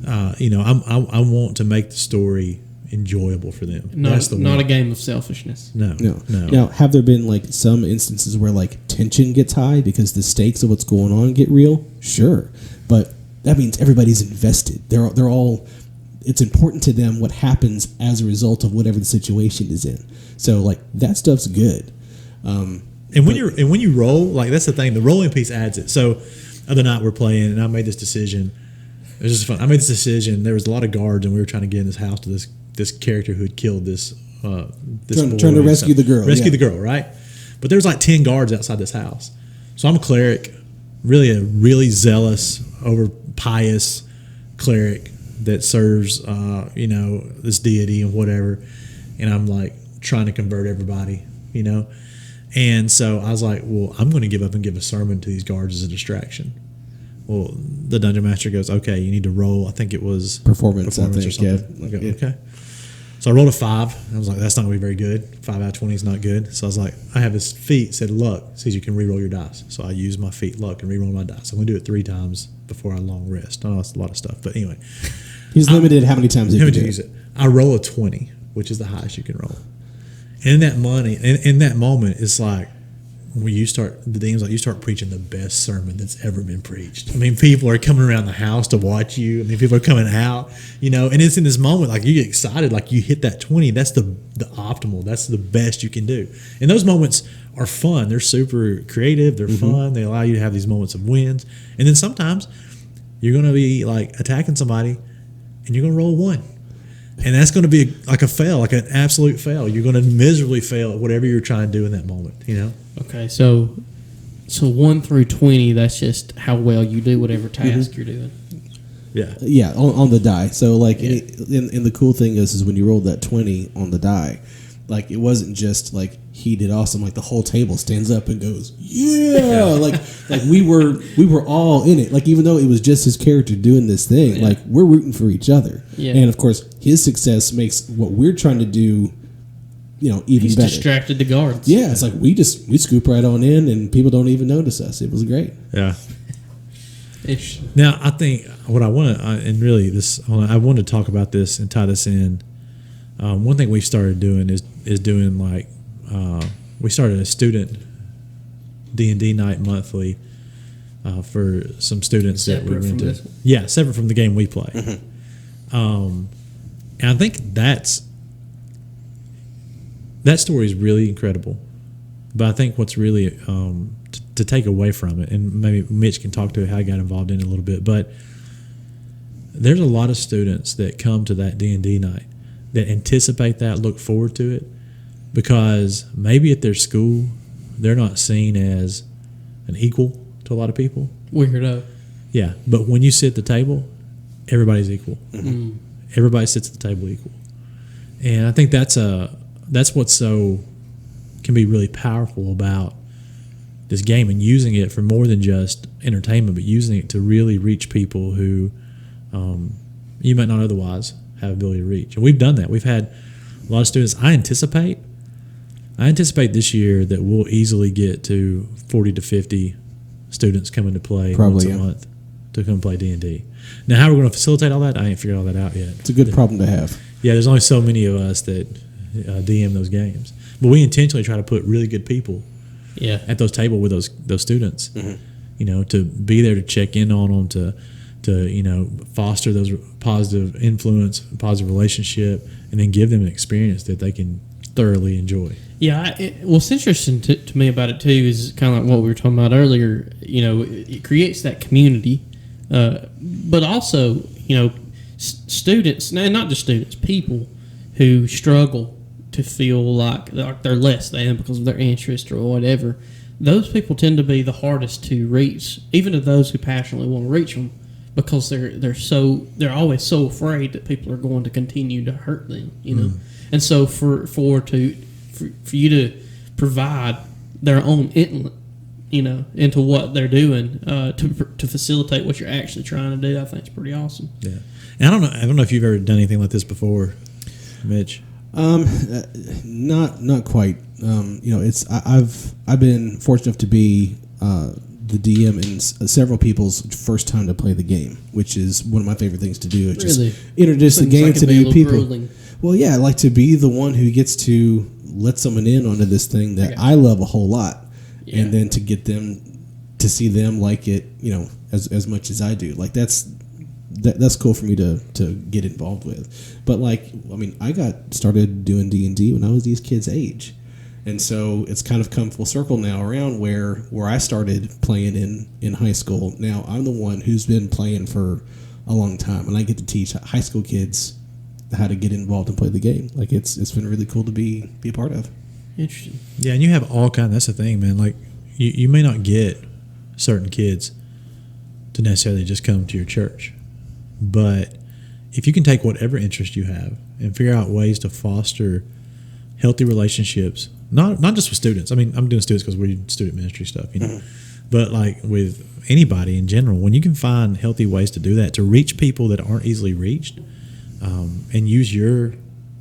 I want to make the story enjoyable for them. That's Not a game of selfishness. No. Now, have there been like some instances where like tension gets high because the stakes of what's going on get real? Sure, but that means everybody's invested. They're all. It's important to them what happens as a result of whatever the situation is in. So like that stuff's good. And when you roll, like that's the thing, the rolling piece adds it. So other night we're playing and I made this decision. It was just fun. I made this decision. There was a lot of guards and we were trying to get in this house to this character who had killed this Trying to rescue the girl. Rescue the girl, right? But there was like 10 guards outside this house. So I'm a cleric, really a really zealous, over pious cleric that serves this deity and whatever. And I'm like trying to convert everybody, And so I was like, well, I'm going to give up and give a sermon to these guards as a distraction. Well, the dungeon master goes, okay, you need to roll. I think it was Performance, I think, or something. yeah. I go, okay. So I rolled a 5. I was like, that's not going to be very good. 5 out of 20 is not good. So I was like, I have this feat said luck, says you can re-roll your dice. So I use my feat luck and re-roll my dice. I'm going to do it 3 times before I long rest. I know that's a lot of stuff, but anyway. He's limited how many times he can use it. I roll a 20, which is the highest you can roll. And in that moment, it's like when you start, the DM's like, you start preaching the best sermon that's ever been preached. I mean, people are coming around the house to watch you. I mean, people are coming out, and it's in this moment, like you get excited, like you hit that 20. That's the optimal. That's the best you can do. And those moments are fun. They're super creative. They're fun. They allow you to have these moments of wins. And then sometimes you're going to be like attacking somebody and you're going to roll 1. And that's going to be like a fail, like an absolute fail. You're going to miserably fail at whatever you're trying to do in that moment, Okay, so 1 through 20, that's just how well you do whatever task you're doing. Yeah. Yeah, on the die. So like, and the cool thing is when you rolled that 20 on the die, like it wasn't just like he did awesome. Like the whole table stands up and goes, yeah. like we were all in it. Like even though it was just his character doing this thing, like we're rooting for each other. Yeah. And of course, his success makes what we're trying to do, even He's better. distracted the guards. Yeah, it's like we scoop right on in, and people don't even notice us. It was great. Yeah. Ish. Now, I think what I want to, and really I want to talk about this and tie this in. One thing we started doing is doing like, we started a student D&D night monthly for some students that we were Separate from into. this one? Yeah, separate from the game we play. And I think that story is really incredible. But I think what's really to take away from it, and maybe Mitch can talk to how he got involved in it a little bit, but there's a lot of students that come to that D&D night that anticipate that, look forward to it, because maybe at their school they're not seen as an equal to a lot of people. Weirdo. Yeah, but when you sit at the table, everybody's equal. Everybody sits at the table equal, and I think that's what's so can be really powerful about this game, and using it for more than just entertainment, but using it to really reach people who you might not otherwise have ability to reach. And we've done that. We've had a lot of students. I anticipate this year that we'll easily get to 40 to 50 students coming to play once a month to come play D&D. Now, how we're going to facilitate all that, I ain't figured all that out yet. It's a good problem to have. Yeah, there's only so many of us that DM those games. But we intentionally try to put really good people at those tables with those students, to be there to check in on them, to to foster those positive influence, positive relationship, and then give them an experience that they can thoroughly enjoy. Yeah, what's interesting to me about it too is kind of like what we were talking about earlier. It creates that community, but also students, and not just students, people who struggle to feel like they're less than because of their interest or whatever. Those people tend to be the hardest to reach, even to those who passionately want to reach them, because they're always so afraid that people are going to continue to hurt them. And so for you to provide their own inlet, into what they're doing to facilitate what you're actually trying to do, I think is pretty awesome. Yeah, and I don't know if you've ever done anything like this before, Mitch. Not quite. I've been fortunate enough to be the DM in several people's first time to play the game, which is one of my favorite things to do. It's really? Just introduce the game to new people. Grueling. Well, yeah, I like to be the one who gets to let someone in onto this thing that I love a whole lot, and then to get them to see them like it, as much as I do. Like that's cool for me to get involved with. But I got started doing D&D when I was these kids' age, and so it's kind of come full circle now around where I started playing in high school. Now I'm the one who's been playing for a long time, and I get to teach high school kids how to get involved and play the game. Like it's been really cool to be a part of. Interesting. Yeah, and you have all kinds. That's the thing, man. Like you may not get certain kids to necessarily just come to your church, but if you can take whatever interest you have and figure out ways to foster healthy relationships, not just with students. I mean, I'm doing students because we're doing student ministry stuff, but like with anybody in general, when you can find healthy ways to do that, to reach people that aren't easily reached, and use your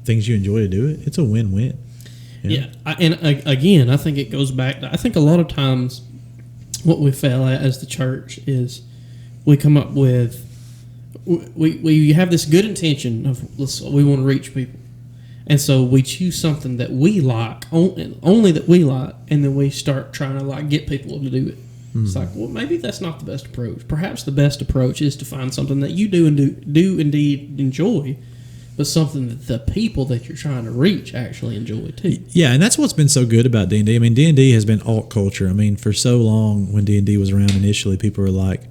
things you enjoy to do it, it's a win-win. Yeah, and again, I think it goes back to, I think a lot of times what we fail at as the church is we come up with, we have this good intention of we want to reach people, and so we choose something that we like, only that we like, and then we start trying to get people to do it. It's like, well, maybe that's not the best approach. Perhaps the best approach is to find something that you do indeed enjoy, but something that the people that you're trying to reach actually enjoy too. Yeah, and that's what's been so good about D&D. I mean, D&D has been alt culture. I mean, for so long when D&D was around initially, people were like,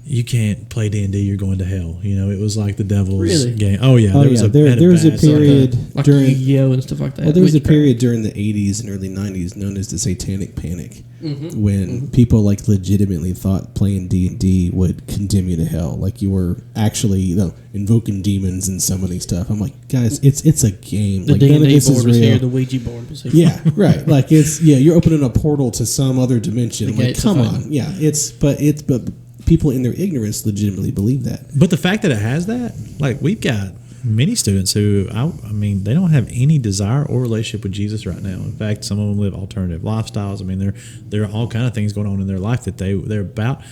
you can't play D&D, you're going to hell. It was like the devil's game. Oh, yeah. There was a period like during Yu-Gi-Oh! And stuff like that. Well, there was a period during the 80s and early 90s known as the Satanic Panic, when people legitimately thought playing D&D would condemn you to hell. Like you were actually invoking demons and summoning stuff. I'm like, guys, it's a game. The D&D board was here. The Ouija board was here. Yeah, right. Like you're opening a portal to some other dimension. Like, come on. Yeah, but people in their ignorance legitimately believe that. But the fact that it has that, we've got many students who, I mean, they don't have any desire or relationship with Jesus right now. In fact, some of them live alternative lifestyles. I mean, there are all kind of things going on in their life that they're about.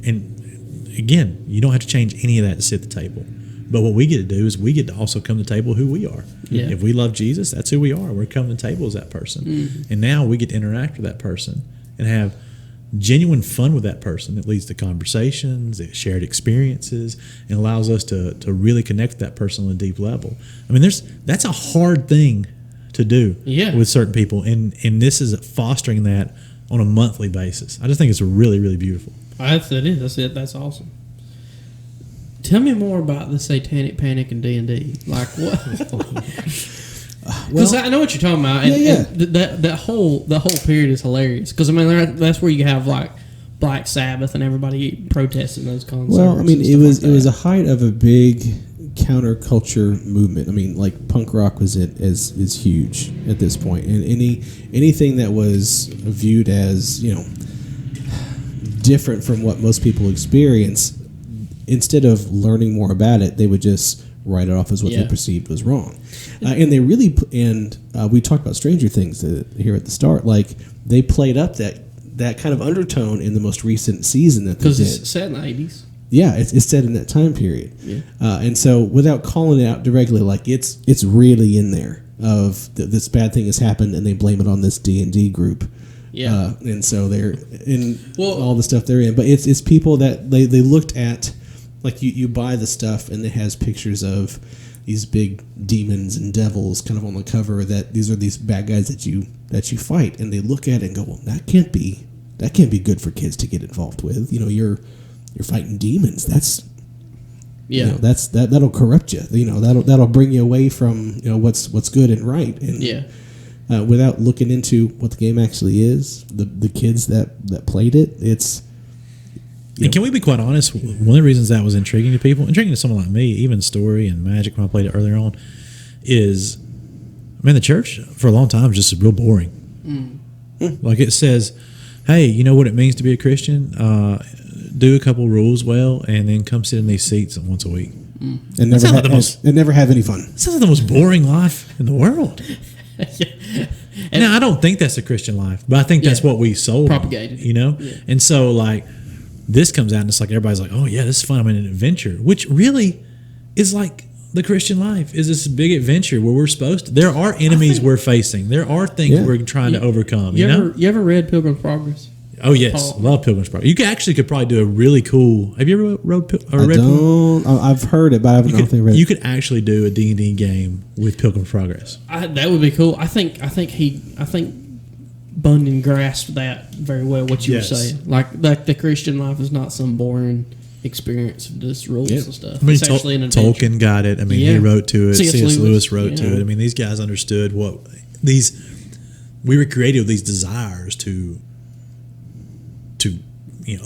And again, you don't have to change any of that to sit at the table. But what we get to do is we get to also come to the table who we are. Yeah. If we love Jesus, that's who we are. We're coming to the table as that person. And now we get to interact with that person and have genuine fun with that person that leads to conversations, shared experiences, and allows us to really connect with that person on a deep level. I mean, that's a hard thing to do with certain people, and this is fostering that on a monthly basis. I just think it's really, really beautiful. That's it. That's awesome. Tell me more about the Satanic Panic and D&D. Like what? Because I know what you're talking about, and that whole period is hilarious. Because I mean, that's where you have Black Sabbath and everybody protesting those concerts. Well, I mean, it was a height of a big counterculture movement. I mean, punk rock is huge at this point, and anything that was viewed as different from what most people experience, instead of learning more about it, they would just write it off as what they perceived was wrong. And they really, we talked about Stranger Things here at the start. They played up that kind of undertone in the most recent season that they did. Because it's set in the 80s. Yeah, it's set in that time period. Yeah. And so without calling it out directly, it's really in there of this bad thing has happened, and they blame it on this D&D group. Yeah. And so they're in all the stuff they're in. But it's people that they looked at like you buy the stuff and it has pictures of these big demons and devils kind of on the cover, that these are these bad guys that you fight, and they look at it and go, well, that can't be good for kids to get involved with. You're fighting demons. That's that'll corrupt you. That'll bring you away from what's good and right. And without looking into what the game actually is, the kids that played it, it's. And can we be quite honest? One of the reasons that was intriguing to people, intriguing to someone like me, even Story and Magic when I played it earlier on, is, man, the church for a long time was just real boring. Like it says, hey, you know what it means to be a Christian? Do a couple rules well, and then come sit in these seats once a week. And never have any fun. It sounds like the most boring life in the world. Now, I don't think that's a Christian life, but I think that's what we sold. Propagated. And so, like, this comes out and it's like everybody's like, oh yeah, this is fun. I'm in an adventure, which really is like the Christian life is this big adventure where we're supposed to. There are enemies we're facing. There are things we're trying to overcome. You ever read Pilgrim's Progress? Oh yes, love Pilgrim's Progress. You could probably do a really cool. Have you ever read? I've heard it, but I haven't read it. You could actually do a D&D game with Pilgrim's Progress. That would be cool. I think Bunyan grasped that very well. What you were saying, like the Christian life is not some boring experience of just rules and stuff. I mean, it's actually an adventure. Tolkien got it. I mean, he wrote to it. C.S. Lewis wrote to it. I mean, these guys understood what we were created with these desires to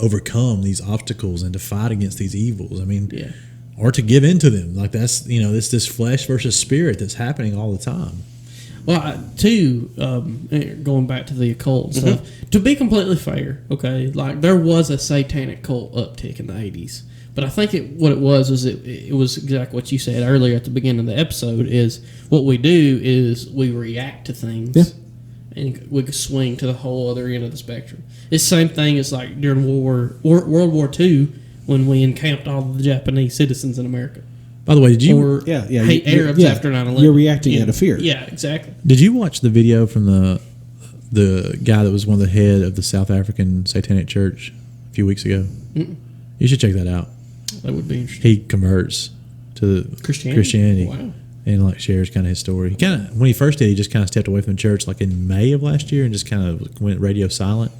overcome these obstacles and to fight against these evils. I mean, or to give into them. Like that's this flesh versus spirit that's happening all the time. Well, going back to the occult stuff, to be completely fair, okay, like there was a satanic cult uptick in the 80s, but I think what it was it was exactly what you said earlier at the beginning of the episode. Is what we do is we react to things, and we could swing to the whole other end of the spectrum. It's the same thing as like during World War II when we encamped all of the Japanese citizens in America. By the way, did you hate Arabs after 9/11? You're reacting out of fear. Yeah, exactly. Did you watch the video from the guy that was one of the head of the South African Satanic Church a few weeks ago? Mm-mm. You should check that out. That would be interesting. He converts to Christianity. Wow. And like shares kind of his story. He kind of, when he first did, he just kind of stepped away from the church like in May of last year and just kind of went radio silent.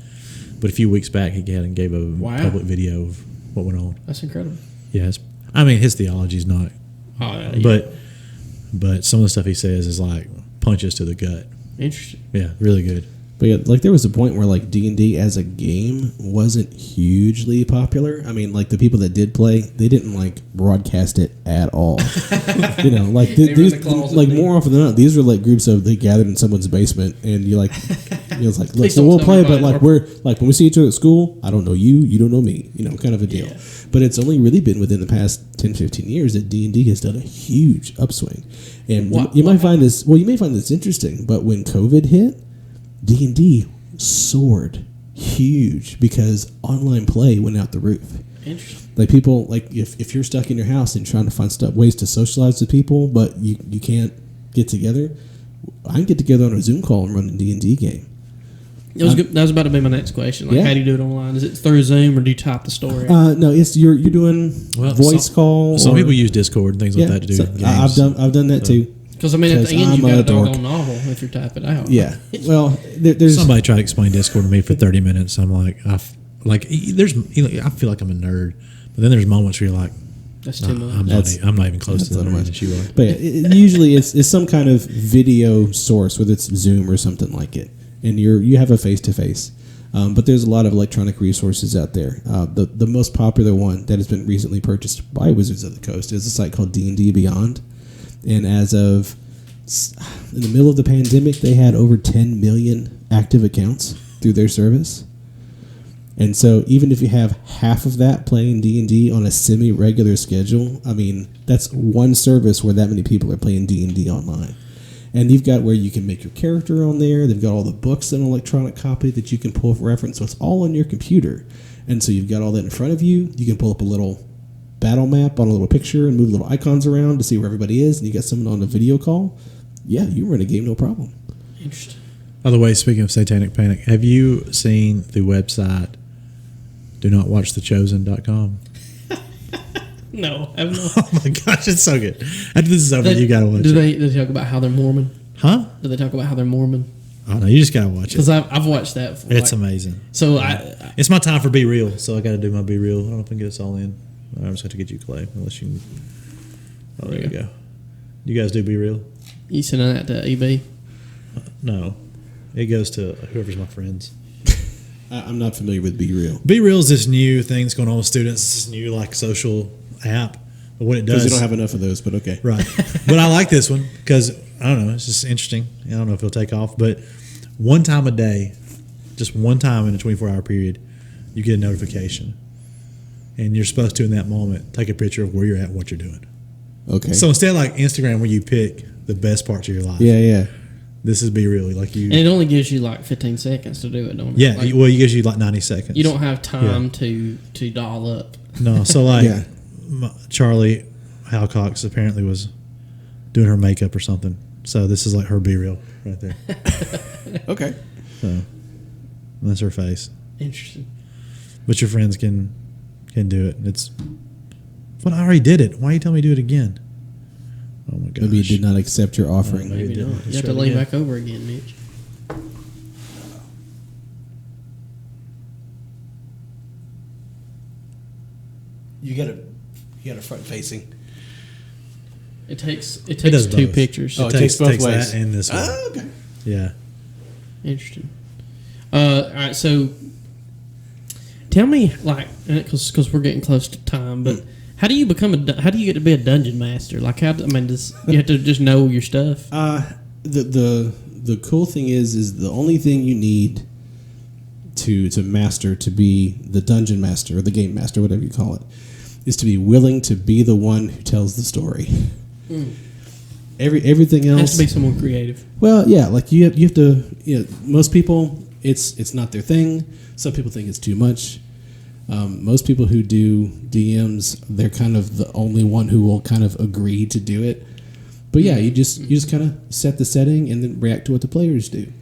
But a few weeks back, he gave a public video of what went on. That's incredible. Yeah, I mean, his theology is not, but some of the stuff he says is like punches to the gut. Interesting. Yeah, really good. But yeah, like there was a point where like D&D as a game wasn't hugely popular. I mean, like the people that did play, they didn't like broadcast it at all. Like these, like more often than not, these were like groups they gathered in someone's basement, and you're like, it's like, look, we'll play, but like we're like when we see each other at school, I don't know you, you don't know me, kind of a deal. Yeah. But it's only really been within the past 10, 15 years that D&D has done a huge upswing, and you might find this. Well, you may find this interesting, but when COVID hit, D&D soared huge because online play went out the roof. Interesting. Like people, like if you're stuck in your house and trying to find ways to socialize with people, but you can't get together, I can get together on a Zoom call and run a D&D game. That was about to be my next question. Like, how do you do it online? Is it through Zoom or do you type the story? No, it's you're doing voice call. Some people use Discord and things like that to do games. I've done that too. Because, I mean, at the end, you've got a doggone novel if you're typing out. Yeah. Well, there's... Somebody tried to explain Discord to me for 30 minutes. I'm like, I feel like I'm a nerd. But then there's moments where you're like, that's too much. I'm not even close to the nerd that you are. But usually it's some kind of video source, whether it's Zoom or something like it. And you have a face-to-face. But there's a lot of electronic resources out there. The most popular one that has been recently purchased by Wizards of the Coast is a site called D&D Beyond. And as of in the middle of the pandemic, they had over 10 million active accounts through their service. And so even if you have half of that playing D&D on a semi-regular schedule, I mean, that's one service where that many people are playing D&D online. And you've got where you can make your character on there. They've got all the books in an electronic copy that you can pull for reference. So it's all on your computer. And so you've got all that in front of you. You can pull up a little battle map on a little picture and move little icons around to see where everybody is. And you got someone on a video call. Yeah, you run a game, no problem. Interesting. By the way, speaking of Satanic Panic, have you seen the website donotwatchthechosen.com? No, I have not. Oh my gosh, it's so good. After this is over, you gotta watch do it. they talk about how they're Mormon? Huh? Do they talk about how they're Mormon? Oh no, you just gotta watch it. Because I've watched that. For, It's amazing. So It's my time for Be Real, so I got to do my Be Real. I don't know if I can get us all in. I'm just going to get you, Clay, unless you can. Oh, there we go. You guys do Be Real? You sending that to EB? No. It goes to whoever's my friends. I'm not familiar with Be Real. Be Real is this new thing that's going on with students. It's this new like social app. But what it does, Because you don't have enough of those, but okay. right? But I like this one because I don't know. It's just interesting. I don't know if it'll take off, but one time a day, just one time in a 24-hour period, you get a notification, and you're supposed to in that moment take a picture of where you're at, and what you're doing. Okay. So instead of like Instagram where you pick the best parts of your life, yeah. this is Be Real. Like you, And it only gives you like 15 seconds to do it, don't it? yeah. Like, Well, it gives you like 90 seconds. you don't have time to dial up. No. So like Yeah. Charlie Halcox apparently was doing her makeup or something. So this is like her Be Real right there. Okay. So that's her face. Interesting. But your friends can do it. It's. But I already did it. Why are you telling me to do it again? Oh my gosh. Maybe it did not accept your offering. Maybe Maybe it not. didn't. You have to Let's try it lean again. back over again, Mitch. You got a front facing. It takes does two both. pictures. Oh, it takes both ways. that and this one. Oh, okay. Yeah. Interesting. All right, so tell me, like, because we're getting close to time, but how do you how do you get to be a dungeon master? Like, does you have to just know your stuff? The cool thing is the only thing you need to master, to be the dungeon master or the game master, whatever you call it, is to be willing to be the one who tells the story. Everything else It has to be someone creative. Well, yeah, like you have to. Most people, it's not their thing. Some people think it's too much. Most people who do DMs, they're kind of the only one who will kind of agree to do it. But yeah, you just kind of set the setting and then react to what the players do.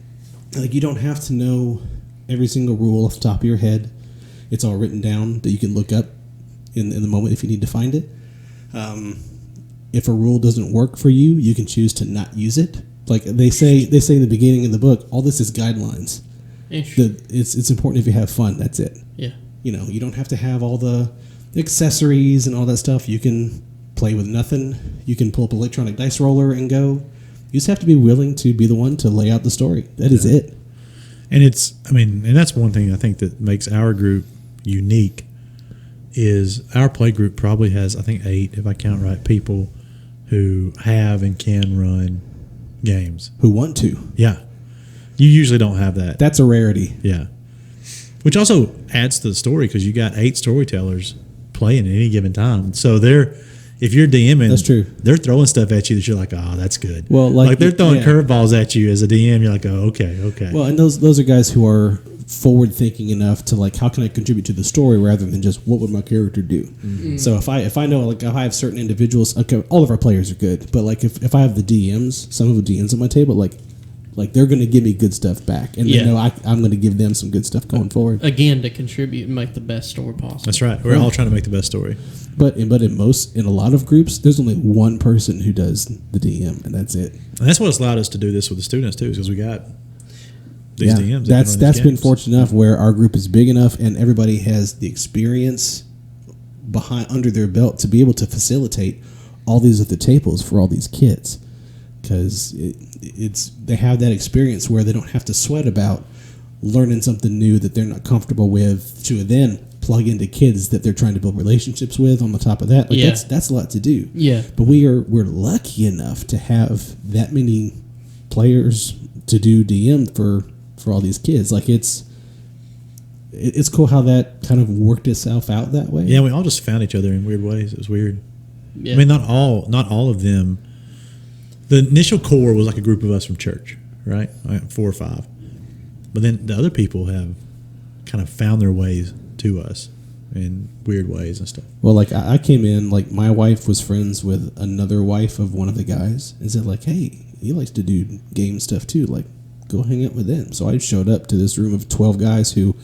Like, you don't have to know every single rule off the top of your head. It's all written down that you can look up in the moment if you need to find it. If a rule doesn't work for you, you can choose to not use it. Like they say in the beginning of the book, all this is guidelines. It's important if you have fun. That's it. Yeah. You don't have to have all the accessories and all that stuff. You can play with nothing. You can pull up an electronic dice roller and go. You just have to be willing to be the one to lay out the story. That is it. And and that's one thing I think that makes our group unique is our play group probably has, I think, 8, if I count right, people who have and can run games. Who want to. Yeah. You usually don't have that. That's a rarity. Yeah. Which also adds to the story because you got 8 storytellers playing at any given time. So if you're DMing, That's true. They're throwing stuff at you that you're like, oh, that's good. Well, like they're throwing yeah. curveballs at you as a DM. You're like, oh, okay. Well, and those are guys who are forward thinking enough to, like, how can I contribute to the story rather than just what would my character do. Mm-hmm. So if I know, like, if I have certain individuals, okay, all of our players are good, but like if I have the DMs, some of the DMs at my table, like they're going to give me good stuff back, and they know I'm going to give them some good stuff going forward. Again, to contribute and make the best story possible. That's right. We're all trying to make the best story. But in a lot of groups, there's only one person who does the DM, and that's it. And that's what's allowed us to do this with the students too, because we got these DMs. That's been fortunate enough where our group is big enough and everybody has the experience under their belt to be able to facilitate all these other tables for all these kids, because they have that experience where they don't have to sweat about learning something new that they're not comfortable with to then plug into kids that they're trying to build relationships with on the top of that. That's a lot to do. Yeah. But we're lucky enough to have that many players to do DM for all these kids. Like, it's cool how that kind of worked itself out that way. Yeah, we all just found each other in weird ways. It was weird. Yeah. I mean, not all of them. The initial core was like a group of us from church, right? Like 4 or 5. But then the other people have kind of found their ways to us in weird ways and stuff. Well, like, I came in, like, my wife was friends with another wife of one of the guys and said, like, hey, he likes to do game stuff too. Like, go hang out with them. So I showed up to this room of 12 guys who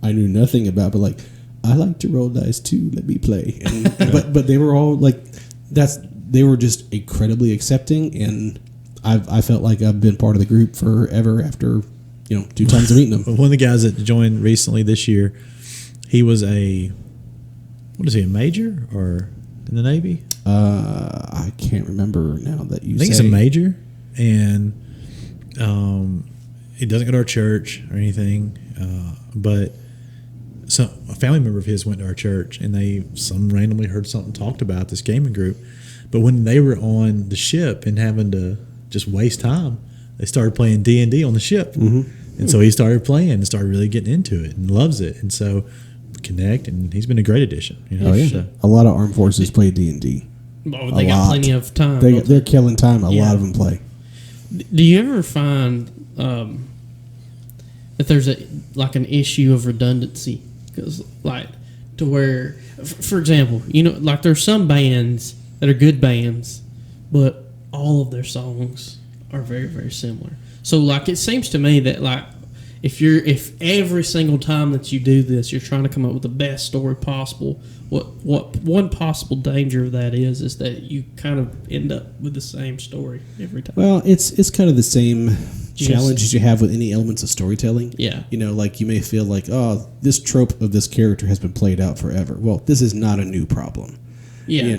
I knew nothing about, but, like, I like to roll dice too. Let me play. And, but they were all like, they were just incredibly accepting, and I felt like I've been part of the group forever after 2 times of meeting them. One of the guys that joined recently this year, he was a major or in the Navy? I can't remember now that you. I think he's a major, and he doesn't go to our church or anything, but a family member of his went to our church, and some randomly heard something talked about this gaming group. But when they were on the ship and having to just waste time, they started playing D&D on the ship. Mm-hmm. And so he started playing and started really getting into it and loves it. And so connect, and he's been a great addition. Oh, yeah. So. A lot of armed forces play D&D. Oh, they got plenty of time. They're killing time. A lot of them play. Do you ever find that there's an issue of redundancy? Because to where, for example, there's some bands that are good bands, but all of their songs are very, very similar. So it seems to me that if every single time that you do this, you're trying to come up with the best story possible, what one possible danger of that is that you kind of end up with the same story every time. Well, it's kind of the same challenges you have with any elements of storytelling. Yeah. You may feel like, oh, this trope of this character has been played out forever. Well, this is not a new problem. Yeah.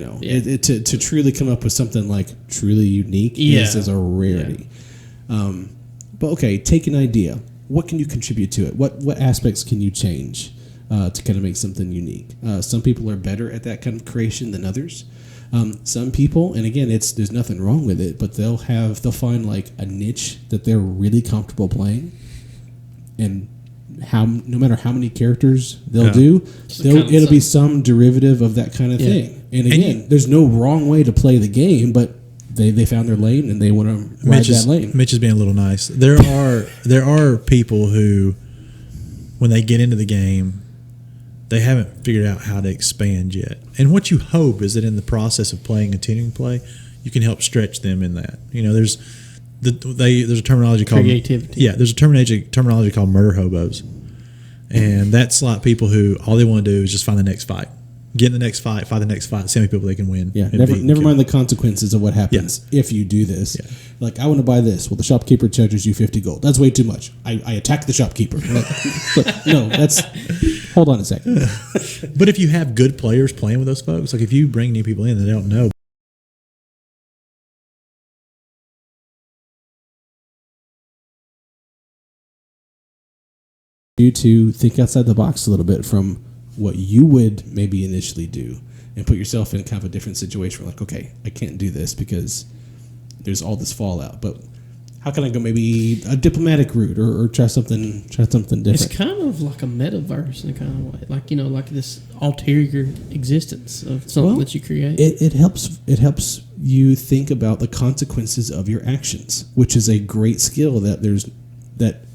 To truly come up with something truly unique is a rarity. Yeah. But okay, take an idea. What can you contribute to it? What aspects can you change to kind of make something unique? Some people are better at that kind of creation than others. Some people, and again, there's nothing wrong with it, but they'll find a niche that they're really comfortable playing, and no matter how many characters they'll do, it'll be some derivative of that kind of thing. And again, there's no wrong way to play the game, but they found their lane and they want to ride that lane. Mitch is being a little nice. There are people who, when they get into the game, they haven't figured out how to expand yet. And what you hope is that in the process of playing continuing play, you can help stretch them in that. There's a terminology called creativity. Yeah, there's a terminology called murder hobos, and that's people who all they want to do is just find the next fight. Get in the next fight, fight the next fight, see how many people they can win. Yeah, never mind the consequences of what happens if you do this. Yeah. I want to buy this. Well, the shopkeeper charges you 50 gold. That's way too much. I attack the shopkeeper. No, hold on a second. But if you have good players playing with those folks, if you bring new people in that they don't know, you to think outside the box a little bit from what you would maybe initially do, and put yourself in kind of a different situation where okay, I can't do this because there's all this fallout, but how can I go maybe a diplomatic route or try something different? It's kind of like a metaverse in a kind of way, like this ulterior existence of something that you create. It helps you think about the consequences of your actions, which is a great skill that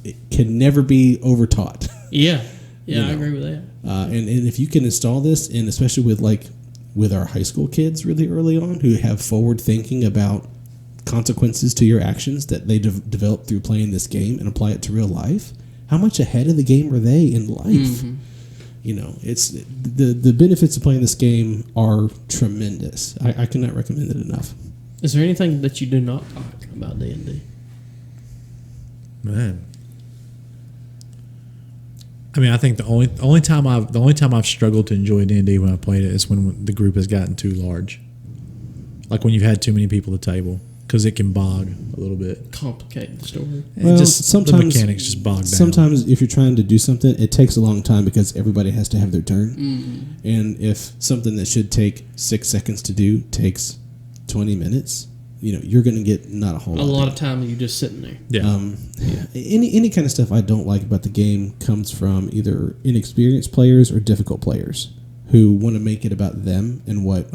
it can never be overtaught. Yeah, I agree with that. And if you can install this, and especially with our high school kids really early on who have forward thinking about consequences to your actions that they develop through playing this game and apply it to real life, how much ahead of the game are they in life? Mm-hmm. It's the benefits of playing this game are tremendous. I cannot recommend it enough. Is there anything that you do not like about D&D? Man, I think the only time I've struggled to enjoy D&D when I played it is when the group has gotten too large, when you've had too many people at the table, because it can bog a little bit, complicate the story. Sometimes the mechanics just bog down. Sometimes if you're trying to do something, it takes a long time because everybody has to have their turn, and if something that should take 6 seconds to do takes 20 minutes. You're going to get not a whole lot of time. You just sitting there. Yeah. Any kind of stuff I don't like about the game comes from either inexperienced players or difficult players who want to make it about them and what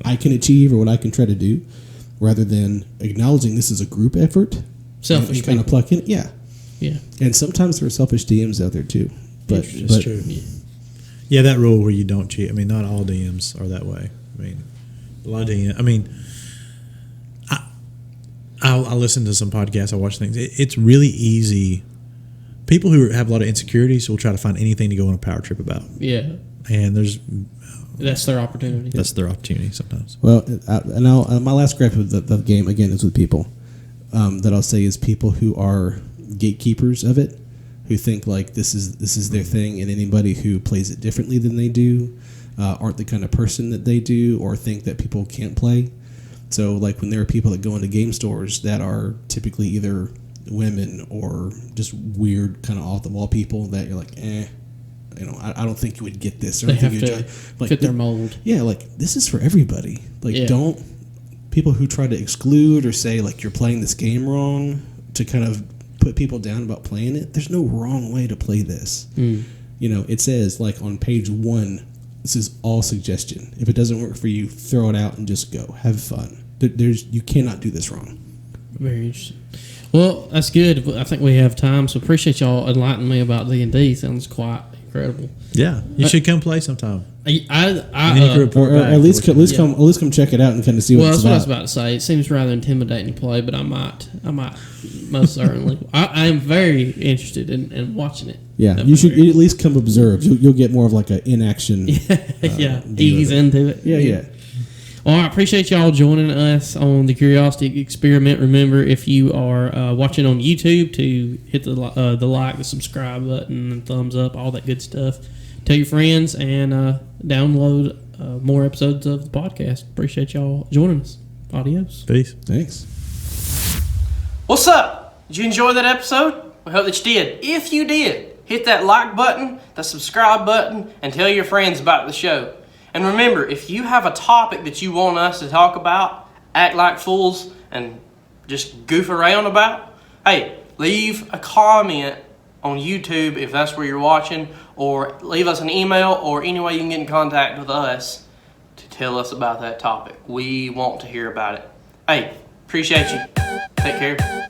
I can achieve or what I can try to do, rather than acknowledging this is a group effort. Selfish and kind of pluck in. Yeah. Yeah. And sometimes there are selfish DMs out there too. But that's true. Yeah, that rule where you don't cheat. Not all DMs are that way. A lot of DMs. I listen to some podcasts. I watch things. It's really easy people who have a lot of insecurities will try to find anything to go on a power trip about. Yeah. And That's their opportunity. That's their opportunity sometimes. Well, my last gripe of the game, again, is with people. That I'll say is people who are gatekeepers of it, who think like this is their thing, and anybody who plays it differently than they do aren't the kind of person that they do, or think that people can't play. So, like, when there are people that go into game stores that are typically either women or just weird kind of off-the-wall people that you're like, I don't think you would get this. Or They I don't have think to you'd like, fit their mold. Yeah, like, this is for everybody. Like, Yeah. don't... People who try to exclude or say, like, you're playing this game wrong to kind of put people down about playing it, there's no wrong way to play this. It says, like, on page 1, this is all suggestion. If it doesn't work for you, throw it out and just go. Have fun. You cannot do this wrong. Very interesting. Well, that's good. I think we have time, so appreciate y'all enlightening me about D&D. Sounds quite incredible. Yeah, you should come play sometime. I And then you can report Or back. at least come check it out and kind of see what well, it's that's what I was about. about to say. It seems rather intimidating to play, but I might most certainly. I am very interested in watching it. Yeah, you should at least come observe. You'll get more of like an inaction. Ease into it. Yeah. Well, I appreciate y'all joining us on the Curiosity Experiment. Remember, if you are watching on YouTube, to hit the like, the subscribe button, and thumbs up, all that good stuff. Tell your friends and download more episodes of the podcast. Appreciate y'all joining us. Adios. Peace. Thanks. What's up? Did you enjoy that episode? We hope that you did. If you did, hit that like button, the subscribe button, and tell your friends about the show. And remember, if you have a topic that you want us to talk about, act like fools, and just goof around about, hey, leave a comment on YouTube if that's where you're watching, or leave us an email, or any way you can get in contact with us to tell us about that topic. We want to hear about it. Hey, appreciate you. Take care.